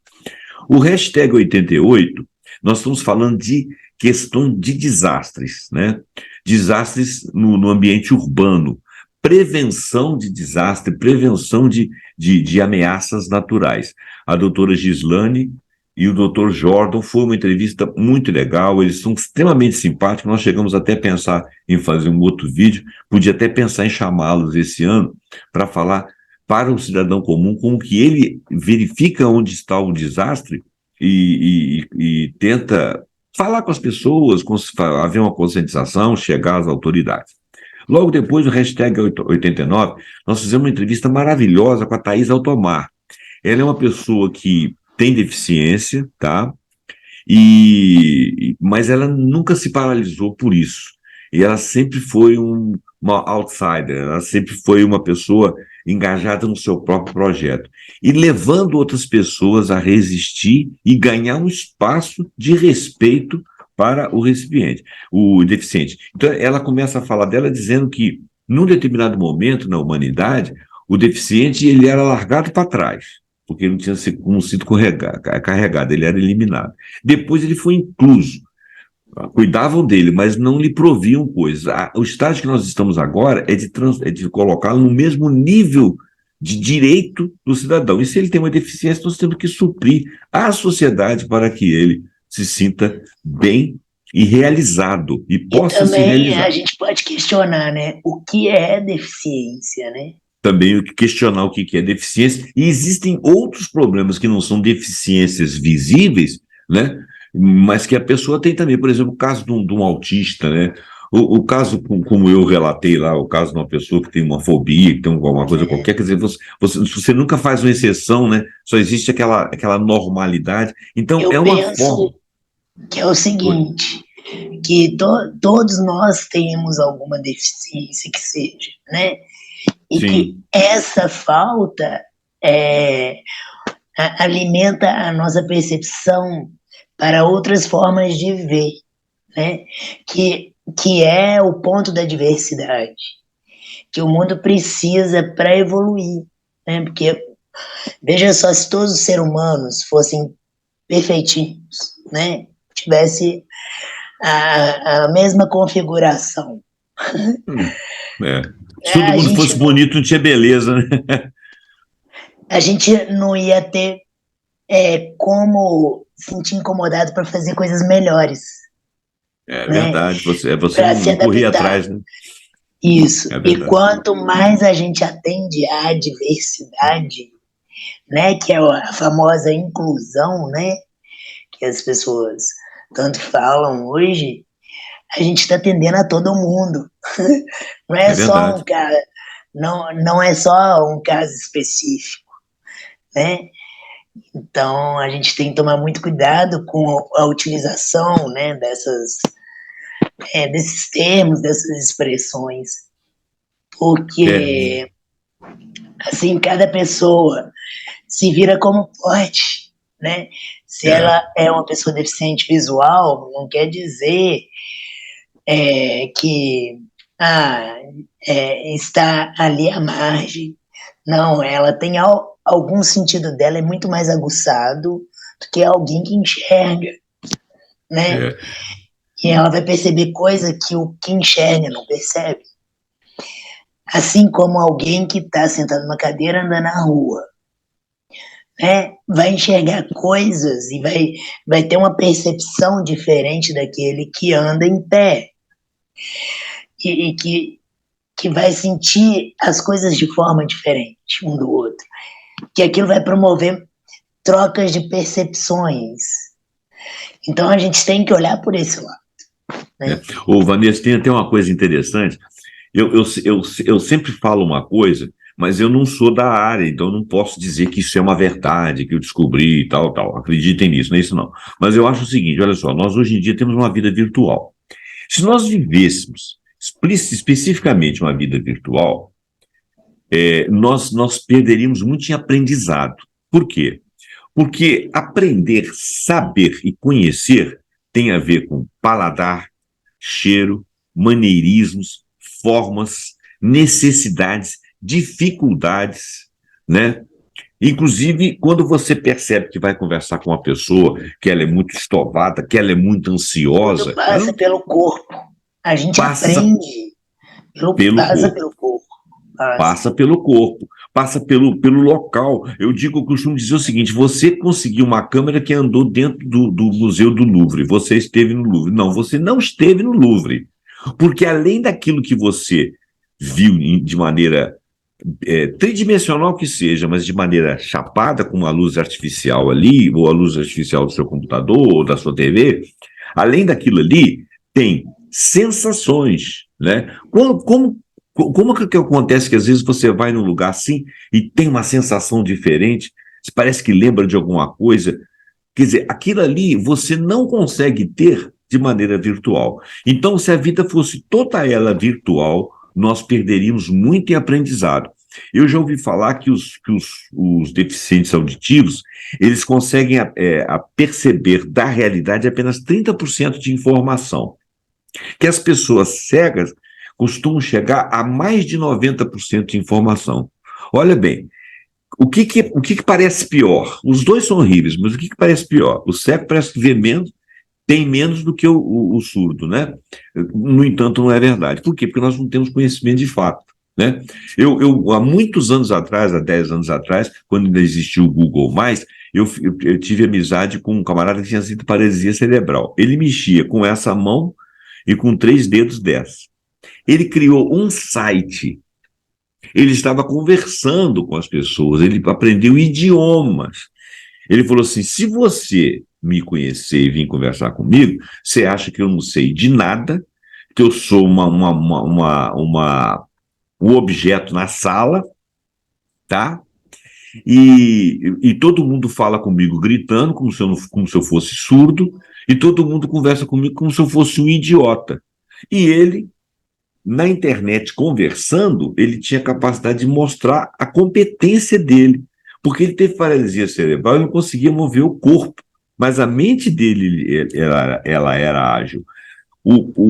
O hashtag 88, nós estamos falando de questão de desastres, né? Desastres no ambiente urbano, prevenção de desastre, prevenção de ameaças naturais. A doutora Gislane e o doutor Jordan, foi uma entrevista muito legal, eles são extremamente simpáticos, nós chegamos até a pensar em fazer um outro vídeo, podia até pensar em chamá-los esse ano para falar para o cidadão comum como que ele verifica onde está o desastre e tenta falar com as pessoas, haver uma conscientização, chegar às autoridades. Logo depois, o hashtag 89, nós fizemos uma entrevista maravilhosa com a Thaís Altomar. Ela é uma pessoa que tem deficiência, tá? Mas ela nunca se paralisou por isso. E ela sempre foi uma outsider, ela sempre foi uma pessoa engajada no seu próprio projeto. E levando outras pessoas a resistir e ganhar um espaço de respeito para o recipiente, o deficiente. Então, ela começa a falar dela dizendo que, num determinado momento na humanidade, o deficiente ele era largado para trás, porque não tinha como sido carregado, ele era eliminado. Depois ele foi incluso. Cuidavam dele, mas não lhe proviam coisas. O estágio que nós estamos agora é de colocá-lo no mesmo nível de direito do cidadão. E se ele tem uma deficiência, nós temos que suprir a sociedade para que ele se sinta bem e realizado, e possa se realizar. Também a gente pode questionar, né, o que é deficiência, né? Também questionar o que é deficiência. E existem outros problemas que não são deficiências visíveis, né? Mas que a pessoa tem também. Por exemplo, o caso de um autista, né? O caso, como eu relatei lá, o caso de uma pessoa que tem uma fobia, que tem alguma coisa qualquer, quer dizer, você nunca faz uma exceção, né? Só existe aquela normalidade. Então, é uma forma. Eu penso que é o seguinte, que todos nós temos alguma deficiência que seja, né? E sim, que essa falta alimenta a nossa percepção para outras formas de ver, né? Que é o ponto da diversidade, que o mundo precisa para evoluir, né? Porque, veja só, se todos os seres humanos fossem perfeitinhos, né? Tivesse a mesma configuração. Se todo mundo fosse bonito, não tinha beleza, né? A gente não ia ter como se sentir incomodado para fazer coisas melhores, É né? verdade, você Para se não corria adaptar. atrás, né? Isso. É E verdade. quanto mais a gente atende à diversidade, né, que é a famosa inclusão, né, que as pessoas tanto falam hoje, a gente está atendendo a todo mundo. Não é É só verdade. um cara, não é só um caso específico, né? Então a gente tem que tomar muito cuidado com a utilização, né, desses termos, dessas expressões, É, porque assim cada pessoa se vira como pode, né? Se é, ela é uma pessoa deficiente visual, não quer dizer que ah, está ali à margem. Não, ela tem algum sentido dela é muito mais aguçado do que alguém que enxerga, né? é. E ela vai perceber coisa que o que enxerga não percebe. Assim como alguém que está sentado numa cadeira andando na rua, né? Vai enxergar coisas e vai ter uma percepção diferente daquele que anda em pé e que vai sentir as coisas de forma diferente um do outro. Que aquilo vai promover trocas de percepções. Então a gente tem que olhar por esse lado, É. né? Ô, Vanessa, tem até uma coisa interessante. Eu sempre falo uma coisa, mas eu não sou da área, então eu não posso dizer que isso é uma verdade, que eu descobri e tal, tal. Acreditem nisso, não é isso não. Mas eu acho o seguinte, olha só, nós hoje em dia temos uma vida virtual. Se nós vivêssemos especificamente uma vida virtual, nós perderíamos muito em aprendizado. Por quê? Porque aprender, saber e conhecer tem a ver com paladar, cheiro, maneirismos, formas, necessidades, dificuldades, né? Inclusive, quando você percebe que vai conversar com uma pessoa, que ela é muito estovada, que ela é muito Tudo ansiosa, ela passa não pelo corpo. A gente passa aprende, pelo passa corpo. pelo corpo. Passa. Passa pelo corpo, passa pelo local. Eu costumo dizer o seguinte: você conseguiu uma câmera que andou dentro do Museu do Louvre, você esteve no Louvre. Não, você não esteve no Louvre. Porque além daquilo que você viu de maneira tridimensional que seja, mas de maneira chapada, com uma luz artificial ali, ou a luz artificial do seu computador, ou da sua TV, além daquilo ali, tem sensações, né? Como que acontece que às vezes você vai num lugar assim e tem uma sensação diferente, parece que lembra de alguma coisa, quer dizer, aquilo ali você não consegue ter de maneira virtual. Então, se a vida fosse toda ela virtual, nós perderíamos muito em aprendizado. Eu já ouvi falar que os deficientes auditivos, eles conseguem perceber da realidade apenas 30% de informação, que as pessoas cegas costumam chegar a mais de 90% de informação. Olha bem, o que parece pior? Os dois são horríveis, mas o que parece pior? O cego parece que vê menos, tem menos do que o surdo, né? No entanto, não é verdade. Por quê? Porque nós não temos conhecimento de fato, né? Há muitos anos atrás, há 10 anos atrás, quando ainda existia o Google+, eu tive amizade com um camarada que tinha sido paralisia cerebral. Ele mexia com essa mão e com 3 dedos dessa. Ele criou um site, ele estava conversando com as pessoas, ele aprendeu idiomas. Ele falou assim: se você me conhecer e vir conversar comigo, você acha que eu não sei de nada, que eu sou um objeto na sala, tá? E todo mundo fala comigo gritando, como se eu fosse surdo, e todo mundo conversa comigo como se eu fosse um idiota. E ele, na internet, conversando, ele tinha capacidade de mostrar a competência dele, porque ele teve paralisia cerebral e não conseguia mover o corpo, mas a mente dele ela era ágil.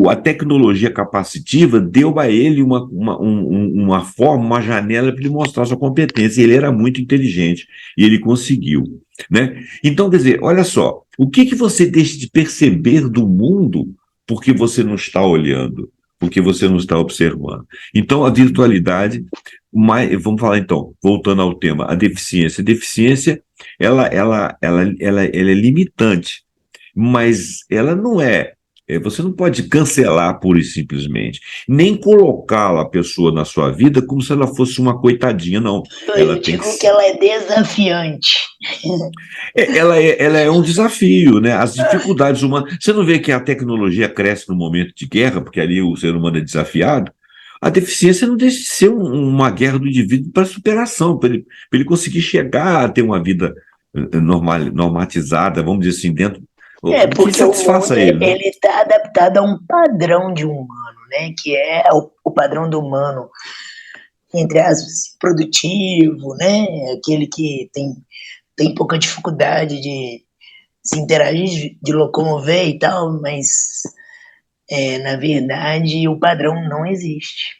A tecnologia capacitiva deu a ele uma forma, uma janela para ele mostrar sua competência. Ele era muito inteligente e ele conseguiu, né? Então, quer dizer, olha só, o que você deixa de perceber do mundo porque você não está olhando, porque você não está observando? Então, a virtualidade, vamos falar então, voltando ao tema, a deficiência. A deficiência ela é limitante, mas ela não é. Você não pode cancelar pura e simplesmente, nem colocá-la, a pessoa, na sua vida como se ela fosse uma coitadinha, não. Ela Eu tem que digo que ela é desafiante. ela é um desafio, né? As dificuldades humanas. Você não vê que a tecnologia cresce no momento de guerra, porque ali o ser humano é desafiado? A deficiência não deixa de ser uma guerra do indivíduo para superação, para ele conseguir chegar a ter uma vida normatizada, vamos dizer assim, dentro. Que Porque o mundo satisfaça ele, né? ele está adaptado a um padrão de humano, né? Que é o padrão do humano, entre aspas, produtivo, né? Aquele que tem pouca dificuldade de se interagir, de locomover e tal, mas na verdade o padrão não existe.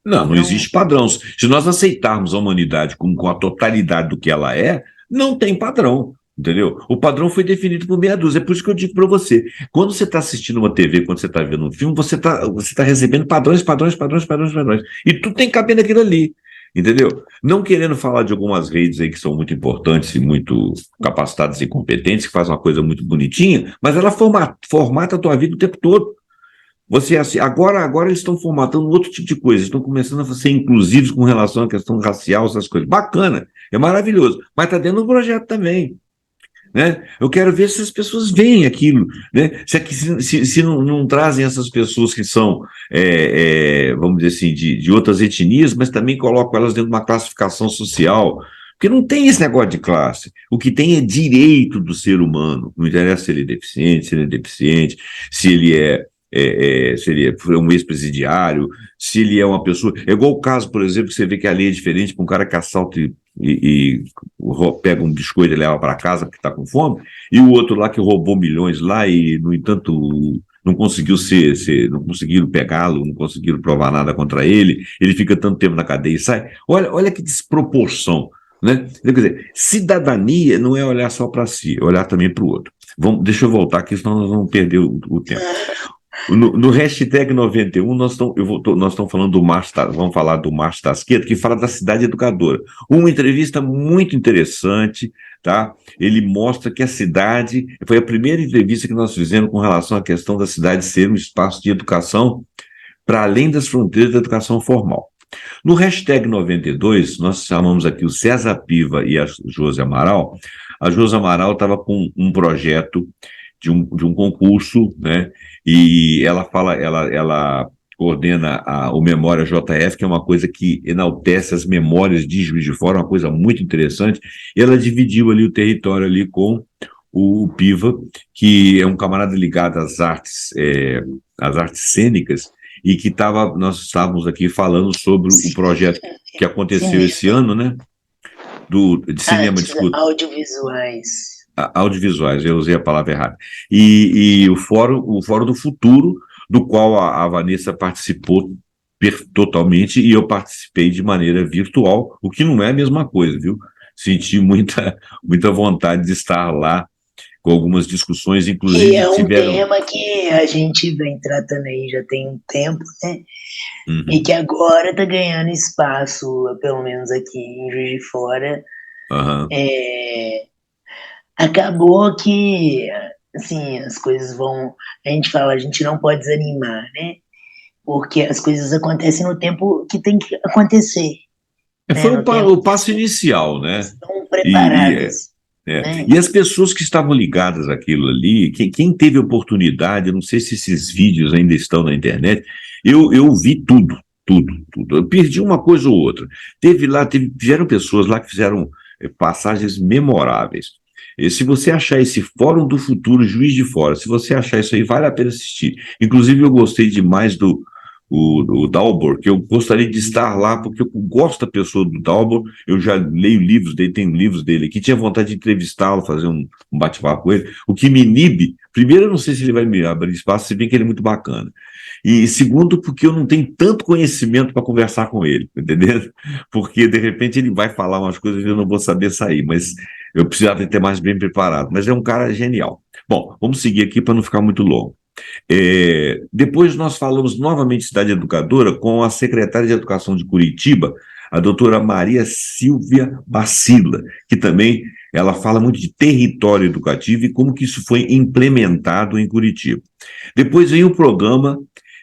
Não, não Não, existe padrão. Se nós aceitarmos a humanidade com a totalidade do que ela é, não tem padrão, entendeu? O padrão foi definido por meia dúzia. É por isso que eu digo para você, quando você está assistindo uma TV, quando você está vendo um filme, você tá recebendo padrões, padrões, padrões, padrões, padrões. E tudo tem que caber naquilo ali, entendeu? Não querendo falar de algumas redes aí que são muito importantes e muito capacitadas e competentes, que fazem uma coisa muito bonitinha, mas ela formata a tua vida o tempo todo. Você, assim, agora eles estão formatando outro tipo de coisa, estão começando a ser inclusivos com relação à questão racial, essas coisas. Bacana, é maravilhoso, mas está dentro do projeto também. Né? Eu quero ver se as pessoas veem aquilo, né? Se não trazem essas pessoas que são, vamos dizer assim, de outras etnias, mas também colocam elas dentro de uma classificação social, porque não tem esse negócio de classe. O que tem é direito do ser humano. Não interessa se ele é deficiente, se ele é deficiente, se ele é um ex-presidiário, se ele é uma pessoa. É igual o caso, por exemplo, que você vê que a lei é diferente para um cara que assalta e pega um biscoito e leva para casa porque está com fome, e o outro lá que roubou milhões lá e, no entanto, não conseguiu não conseguiram pegá-lo, não conseguiram provar nada contra ele, ele fica tanto tempo na cadeia e sai. Olha que desproporção. Né? Quer dizer, cidadania não é olhar só para si, é olhar também para o outro. Deixa eu voltar aqui, senão nós vamos perder o tempo. No hashtag 91, nós estamos falando do Márcio, vamos falar do Márcio Tasqueto, que fala da cidade educadora. Uma entrevista muito interessante, tá? Ele mostra que a cidade, foi a primeira entrevista que nós fizemos com relação à questão da cidade ser um espaço de educação para além das fronteiras da educação formal. No hashtag 92, nós chamamos aqui o César Piva e a Josi Amaral. A Josi Amaral estava com um projeto de um concurso, né? E ela coordena o Memória JF, que é uma coisa que enaltece as memórias de Juiz de Fora, uma coisa muito interessante. E ela dividiu ali o território ali com o Piva, que é um camarada ligado às artes cênicas, e que nós estávamos aqui falando sobre o projeto que aconteceu esse ano, né? De cinema, desculpa. Audiovisuais. Audiovisuais, eu usei a palavra errada. E o Fórum do Futuro, do qual a Vanessa participou totalmente, e eu participei de maneira virtual, o que não é a mesma coisa, viu? Senti muita vontade de estar lá com algumas discussões, inclusive E é um tema que a gente vem tratando aí já tem um tempo, né? Uhum. E que agora está ganhando espaço, pelo menos aqui em Juiz de Fora. Uhum. Acabou que, assim, as coisas vão. A gente fala, a gente não pode desanimar, né? Porque as coisas acontecem no tempo que tem que acontecer. Foi o passo inicial, né? Estão preparadas. Né? E as pessoas que estavam ligadas àquilo ali, quem teve oportunidade, eu não sei se esses vídeos ainda estão na internet, eu vi tudo. Eu perdi uma coisa ou outra. Tiveram pessoas lá que fizeram passagens memoráveis. E se você achar esse Fórum do Futuro Juiz de Fora, se você achar isso aí, vale a pena assistir. Inclusive, eu gostei demais do Dalbor, que eu gostaria de estar lá, porque eu gosto da pessoa do Dalbor, eu já leio livros dele, tenho livros dele aqui, tinha vontade de entrevistá-lo, fazer um bate-papo com ele. O que me inibe, primeiro, eu não sei se ele vai me abrir espaço, se bem que ele é muito bacana. E segundo, porque eu não tenho tanto conhecimento para conversar com ele, entendeu? Porque, de repente, ele vai falar umas coisas e eu não vou saber sair, mas eu precisava ter mais bem preparado. Mas é um cara genial. Bom, vamos seguir aqui para não ficar muito longo. Depois nós falamos novamente de Cidade Educadora com a secretária de Educação de Curitiba, a doutora Maria Silvia Bacila, que também ela fala muito de território educativo e como que isso foi implementado em Curitiba. Depois vem o programa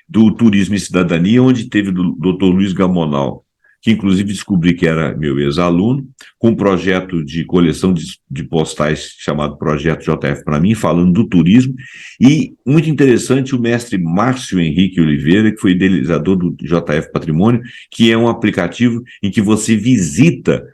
do Turismo e Cidadania, onde teve o doutor Luiz Gamonal, que inclusive descobri que era meu ex-aluno, com um projeto de coleção de postais chamado Projeto JF para mim, falando do turismo, e muito interessante o mestre Márcio Henrique Oliveira, que foi idealizador do JF Patrimônio, que é um aplicativo em que você visita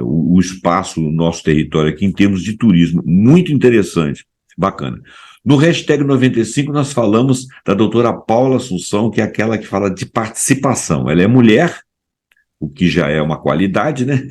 o espaço no nosso território aqui em termos de turismo. Muito interessante, bacana. No hashtag 95, nós falamos da doutora Paula Assunção, que é aquela que fala de participação. Ela é mulher, o que já é uma qualidade, né?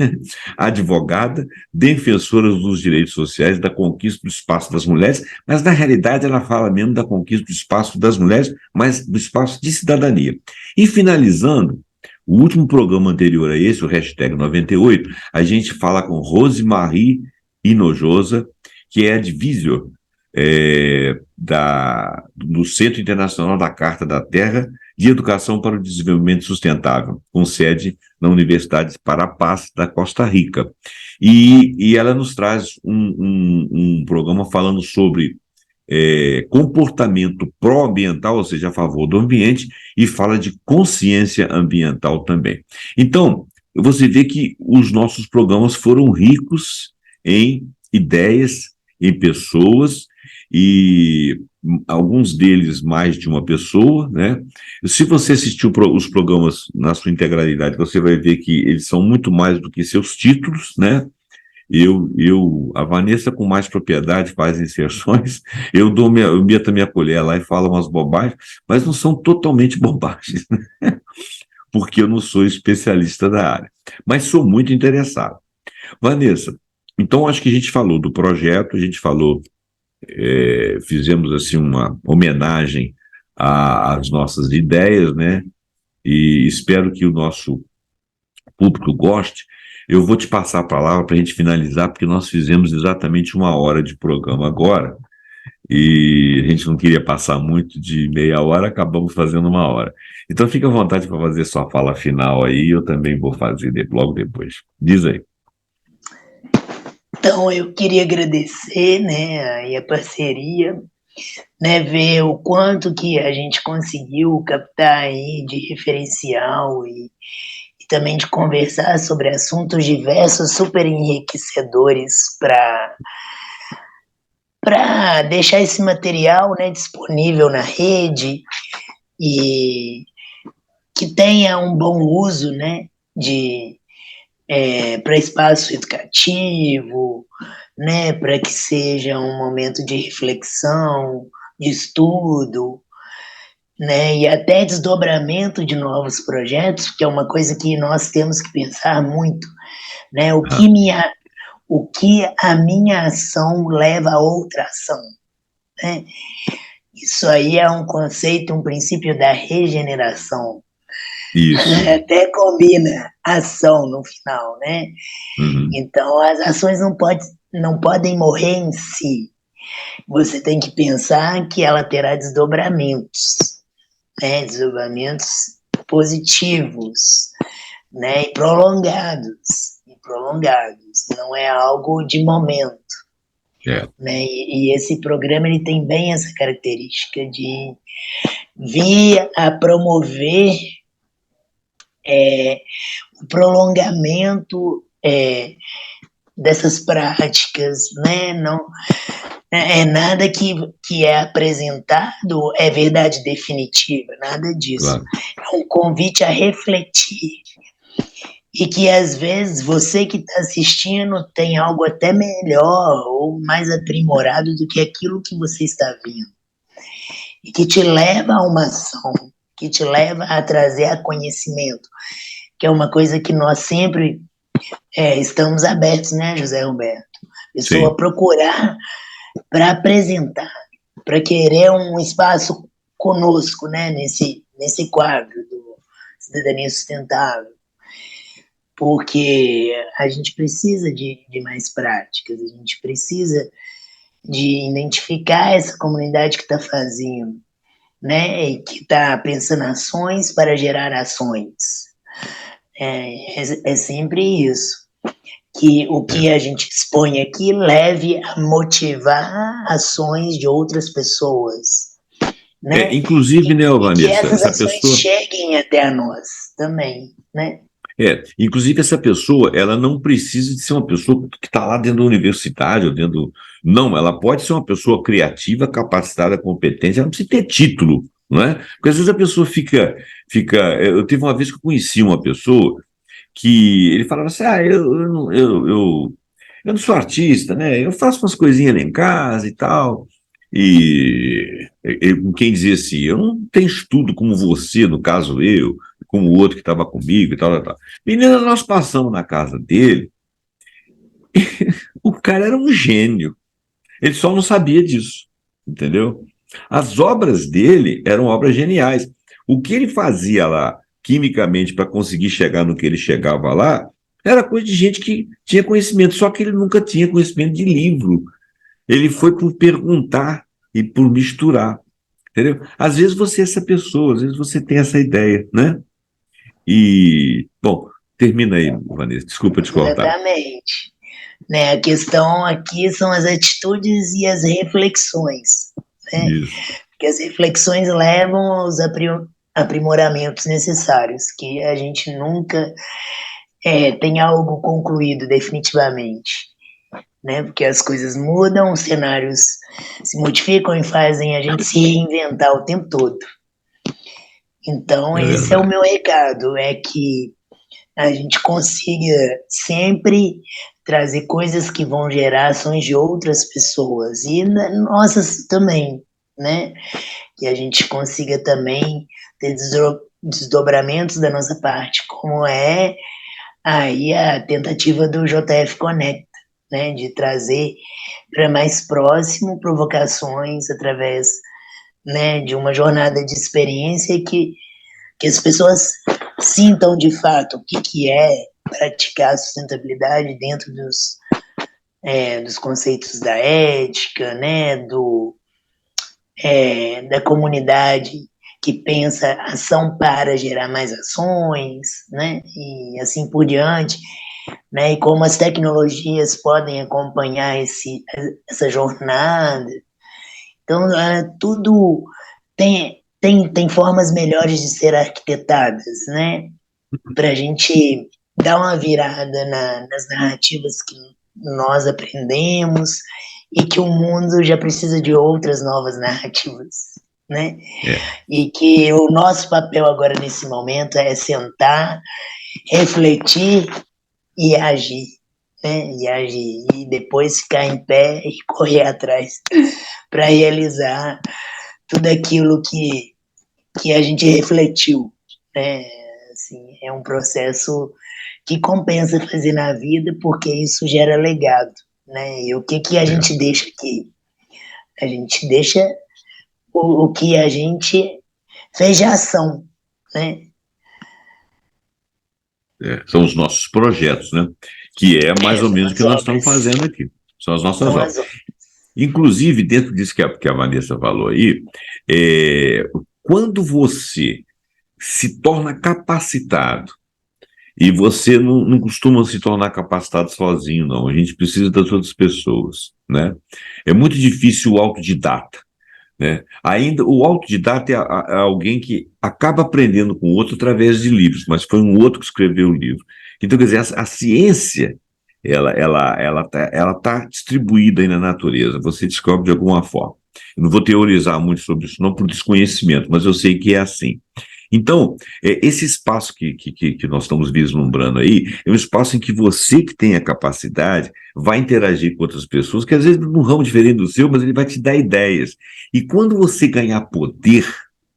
Advogada, defensora dos direitos sociais, da conquista do espaço das mulheres, mas na realidade ela fala mesmo da conquista do espaço das mulheres, mas do espaço de cidadania. E finalizando, o último programa anterior a esse, o hashtag 98, a gente fala com Rosemarie Hinojosa, que é a divisor do Centro Internacional da Carta da Terra de Educação para o Desenvolvimento Sustentável, com sede na Universidade para a Paz da Costa Rica. E ela nos traz um programa falando sobre comportamento pró-ambiental, ou seja, a favor do ambiente, e fala de consciência ambiental também. Então, você vê que os nossos programas foram ricos em ideias, em pessoas, e alguns deles mais de uma pessoa, né? Se você assistiu os programas na sua integralidade, você vai ver que eles são muito mais do que seus títulos, né? A Vanessa com mais propriedade faz inserções, eu meto a minha colher lá e falo umas bobagens, mas não são totalmente bobagens, né? Porque eu não sou especialista da área, mas sou muito interessado. Vanessa, então acho que a gente falou do projeto, a gente falou, fizemos assim uma homenagem às nossas ideias, né? E espero que o nosso público goste. Eu vou te passar a palavra para a gente finalizar, porque nós fizemos exatamente 1 hora de programa agora, e a gente não queria passar muito de meia hora, acabamos fazendo 1 hora. Então fica à vontade para fazer sua fala final aí, eu também vou fazer logo depois. Diz aí. Então, eu queria agradecer, né, aí a parceria, né, ver o quanto que a gente conseguiu captar aí de referencial e também de conversar sobre assuntos diversos, super enriquecedores para deixar esse material, né, disponível na rede e que tenha um bom uso, né, para espaço educativo, né, para que seja um momento de reflexão, de estudo, né, e até desdobramento de novos projetos, que é uma coisa que nós temos que pensar muito, né, o que a minha ação leva a outra ação, né? Isso aí é um conceito, um princípio da regeneração. Isso. Até combina ação no final, né? Uhum. Então, as ações não podem morrer em si. Você tem que pensar que ela terá desdobramentos, né? Desdobramentos positivos, né? E prolongados. Não é algo de momento. Né? E esse programa ele tem bem essa característica de vir a promover o prolongamento dessas práticas, né? Não é nada que é apresentado é verdade definitiva, nada disso. Claro. É um convite a refletir e que às vezes você que está assistindo tem algo até melhor ou mais aprimorado do que aquilo que você está vendo e que te leva a uma ação, que te leva a trazer a conhecimento, que é uma coisa que nós sempre estamos abertos, né, José Roberto? Pessoa procurar para apresentar, para querer um espaço conosco, né, nesse quadro do Cidadania Sustentável, porque a gente precisa de mais práticas, a gente precisa de identificar essa comunidade que está fazendo, né, e que está pensando ações para gerar ações. É sempre isso, que o que a gente expõe aqui leve a motivar ações de outras pessoas, né? Inclusive, né, E que Vanessa, essas essa ações pessoa... cheguem até a nós também, né? Inclusive essa pessoa, ela não precisa de ser uma pessoa que está lá dentro da universidade ou dentro Não, ela pode ser uma pessoa criativa, capacitada, competente, ela não precisa ter título, não é? Porque às vezes a pessoa Eu teve uma vez que eu conheci uma pessoa que ele falava assim, eu não sou artista, né? Eu faço umas coisinhas lá em casa e tal. Quem dizia assim, eu não tenho estudo como você, no caso eu, como o outro que estava comigo e tal, tal, tal. Menina, nós passamos na casa dele, o cara era um gênio. Ele só não sabia disso, entendeu? As obras dele eram obras geniais. O que ele fazia lá, quimicamente, para conseguir chegar no que ele chegava lá, era coisa de gente que tinha conhecimento, só que ele nunca tinha conhecimento de livro. Ele foi por perguntar e por misturar, entendeu? Às vezes você é essa pessoa, às vezes você tem essa ideia, né? Bom, termina aí, Vanessa, desculpa te cortar. Exatamente. Né? A questão aqui são as atitudes e as reflexões, né? Isso. Porque as reflexões levam aos aprimoramentos necessários, que a gente nunca tem algo concluído definitivamente, né? Porque as coisas mudam, os cenários se modificam e fazem a gente se reinventar o tempo todo. Então, esse é o meu recado, é que a gente consiga sempre trazer coisas que vão gerar ações de outras pessoas e nossas também, né? Que a gente consiga também ter desdobramentos da nossa parte, como é aí a tentativa do JF Connect, né? De trazer para mais próximo provocações através, né, de uma jornada de experiência que as pessoas sintam de fato o que é praticar a sustentabilidade dentro dos conceitos da ética, né, da comunidade que pensa ação para gerar mais ações, né, e assim por diante, né, e como as tecnologias podem acompanhar essa jornada. Então, tudo tem formas melhores de ser arquitetadas, né? Para a gente dar uma virada nas narrativas que nós aprendemos e que o mundo já precisa de outras novas narrativas, né? E que o nosso papel agora nesse momento é sentar, refletir e agir, né? E agir e depois ficar em pé e correr atrás para realizar tudo aquilo que a gente refletiu, né? Assim, é um processo que compensa fazer na vida, porque isso gera legado, né? E o que a gente deixa aqui? A gente deixa o que a gente fez de ação, né? São os nossos projetos, né? Que é mais ou São menos o as que nós estamos obras. fazendo aqui. São as nossas São obras. as obras. Inclusive, dentro disso que a Vanessa falou aí, quando você se torna capacitado, e você não costuma se tornar capacitado sozinho, não. A gente precisa das outras pessoas, né? É muito difícil o autodidata, né? Ainda o autodidata é alguém que acaba aprendendo com o outro através de livros, mas foi um outro que escreveu o livro. Então, quer dizer, a ciência ela tá distribuída aí na natureza. Você descobre de alguma forma. Eu não vou teorizar muito sobre isso, não por desconhecimento, mas eu sei que é assim. Então, esse espaço que nós estamos vislumbrando aí é um espaço em que você que tem a capacidade vai interagir com outras pessoas, que às vezes num ramo diferente do seu, mas ele vai te dar ideias. E quando você ganhar poder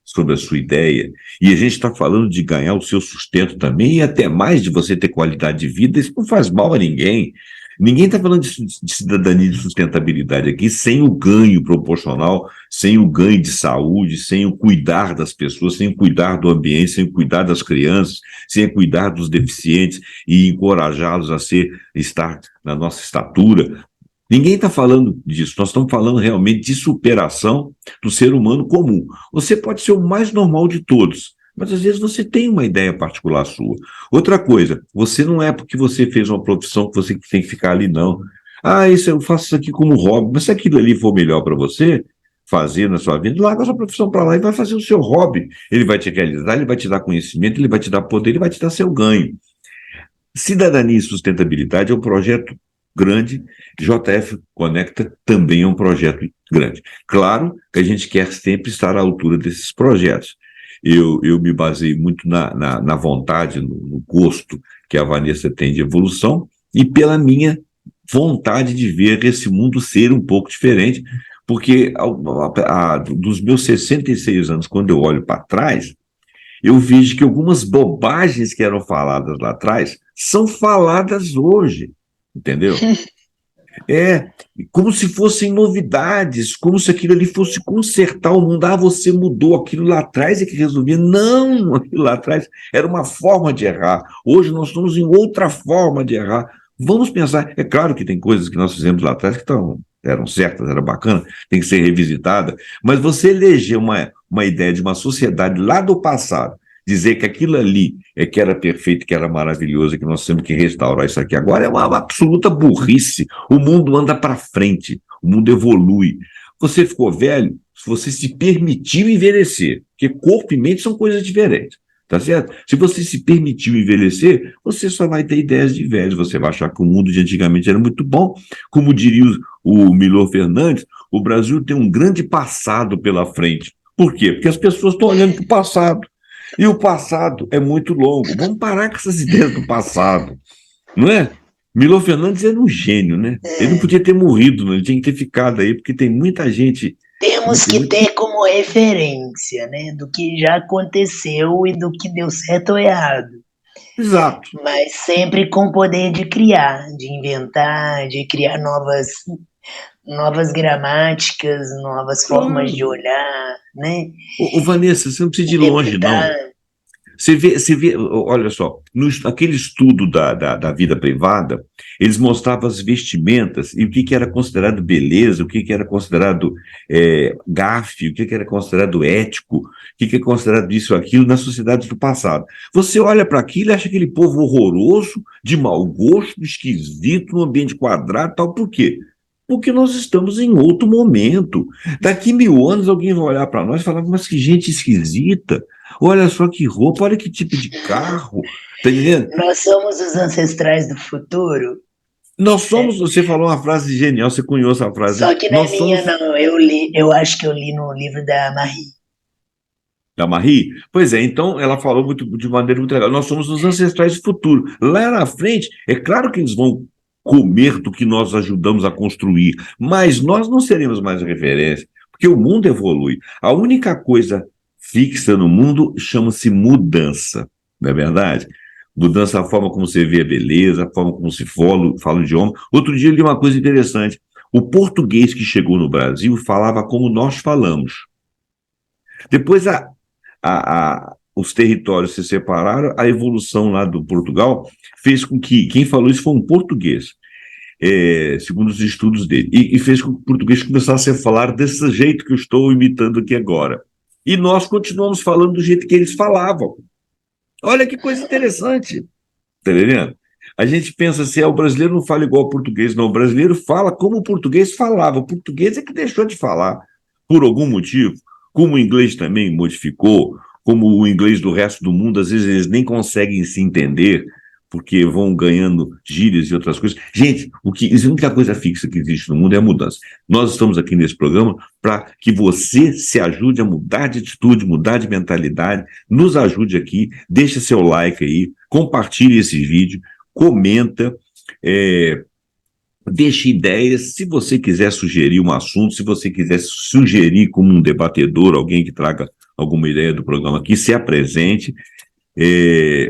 sobre a sua ideia, e a gente está falando de ganhar o seu sustento também, e até mais de você ter qualidade de vida, isso não faz mal a ninguém. Ninguém está falando de cidadania e de sustentabilidade aqui sem o ganho proporcional, sem o ganho de saúde, sem o cuidar das pessoas, sem o cuidar do ambiente, sem o cuidar das crianças, sem o cuidar dos deficientes e encorajá-los a estar na nossa estatura. Ninguém está falando disso, nós estamos falando realmente de superação do ser humano comum. Você pode ser o mais normal de todos, Mas às vezes você tem uma ideia particular sua. Outra coisa, você não é porque você fez uma profissão que você tem que ficar ali, não. Ah, isso eu faço isso aqui como hobby, mas se aquilo ali for melhor para você fazer na sua vida, larga a sua profissão para lá e vai fazer o seu hobby. Ele vai te realizar, ele vai te dar conhecimento, ele vai te dar poder, ele vai te dar seu ganho. Cidadania e Sustentabilidade é um projeto grande, JF Conecta também é um projeto grande. Claro que a gente quer sempre estar à altura desses projetos. Eu me baseei muito na vontade, no gosto que a Vanessa tem de evolução e pela minha vontade de ver esse mundo ser um pouco diferente, porque dos meus 66 anos, quando eu olho para trás, eu vejo que algumas bobagens que eram faladas lá atrás são faladas hoje, entendeu? É como se fossem novidades, como se aquilo ali fosse consertar o mundo. Ah, você mudou aquilo lá atrás e que resolvia. Não, aquilo lá atrás era uma forma de errar. Hoje nós estamos em outra forma de errar. Vamos pensar, é claro que tem coisas que nós fizemos lá atrás que eram certas, era bacana, tem que ser revisitada, mas você eleger uma ideia de uma sociedade lá do passado, dizer que aquilo ali é que era perfeito, que era maravilhoso, que nós temos que restaurar isso aqui agora, é uma absoluta burrice. O mundo anda para frente, o mundo evolui. Você ficou velho, você se permitiu envelhecer, porque corpo e mente são coisas diferentes. Tá certo? Se você se permitiu envelhecer, você só vai ter ideias de velho. Você vai achar que o mundo de antigamente era muito bom. Como diria o Milor Fernandes, o Brasil tem um grande passado pela frente. Por quê? Porque as pessoas estão olhando para o passado. E o passado é muito longo. Vamos parar com essas ideias do passado, não é? Milor Fernandes era um gênio, né? Ele não podia ter morrido, não. Ele tinha que ter ficado aí, porque tem muita gente. Temos que ter como referência, né, do que já aconteceu e do que deu certo ou errado. Exato. Mas sempre com o poder de criar, de inventar, de criar novas gramáticas, novas formas de olhar, né? Ô, Vanessa, você não precisa ir longe, não. Você vê, olha só, aquele estudo da vida privada, eles mostravam as vestimentas e o que era considerado beleza, o que era considerado gafe, o que era considerado ético, o que é considerado isso ou aquilo na sociedade do passado. Você olha para aquilo e acha aquele povo horroroso, de mau gosto, esquisito, num ambiente quadrado, tal, por quê? Porque nós estamos em outro momento. Daqui 1000 anos alguém vai olhar para nós e falar, mas que gente esquisita. Olha só que roupa, olha que tipo de carro. Tá entendendo? Nós somos os ancestrais do futuro. Nós somos, você falou uma frase genial, você cunhou essa frase. Só que não é minha, não. Eu acho que eu li no livro da Marie. Da Marie? Pois é, então ela falou de maneira muito legal. Nós somos os ancestrais do futuro. Lá na frente, é claro que eles vão comer do que nós ajudamos a construir, mas nós não seremos mais referência, porque o mundo evolui. A única coisa fixa no mundo chama-se mudança, não é verdade? Mudança da forma como você vê a beleza, a forma como se fala o idioma. Outro dia eu li uma coisa interessante. O português que chegou no Brasil falava como nós falamos. Depois os territórios se separaram, a evolução lá do Portugal fez com que, quem falou isso foi um português, segundo os estudos dele, e fez com que o português começasse a falar desse jeito que eu estou imitando aqui agora. E nós continuamos falando do jeito que eles falavam. Olha que coisa interessante, tá entendendo? A gente pensa assim, o brasileiro não fala igual ao português, não, o brasileiro fala como o português falava, o português é que deixou de falar, por algum motivo, como o inglês também modificou, como o inglês do resto do mundo, às vezes eles nem conseguem se entender, porque vão ganhando gírias e outras coisas. Gente, a única coisa fixa que existe no mundo é a mudança. Nós estamos aqui nesse programa para que você se ajude a mudar de atitude, mudar de mentalidade, nos ajude aqui, deixa seu like aí, compartilhe esse vídeo, comenta, deixe ideias, se você quiser sugerir um assunto, se você quiser sugerir como um debatedor, alguém que traga alguma ideia do programa aqui, se apresente,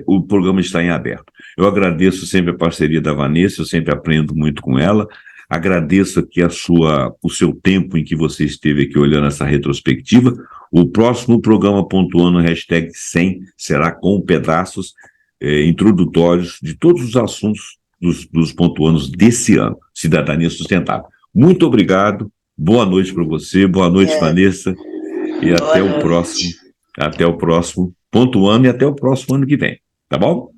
o programa está em aberto. Eu agradeço sempre a parceria da Vanessa, eu sempre aprendo muito com ela, agradeço aqui o seu tempo em que você esteve aqui olhando essa retrospectiva. O próximo programa pontuando #100 será com pedaços introdutórios de todos os assuntos dos pontuanos desse ano, Cidadania Sustentável. Muito obrigado, boa noite para você, boa noite, Vanessa, e até o próximo pontuando e até o próximo ano que vem, tá bom?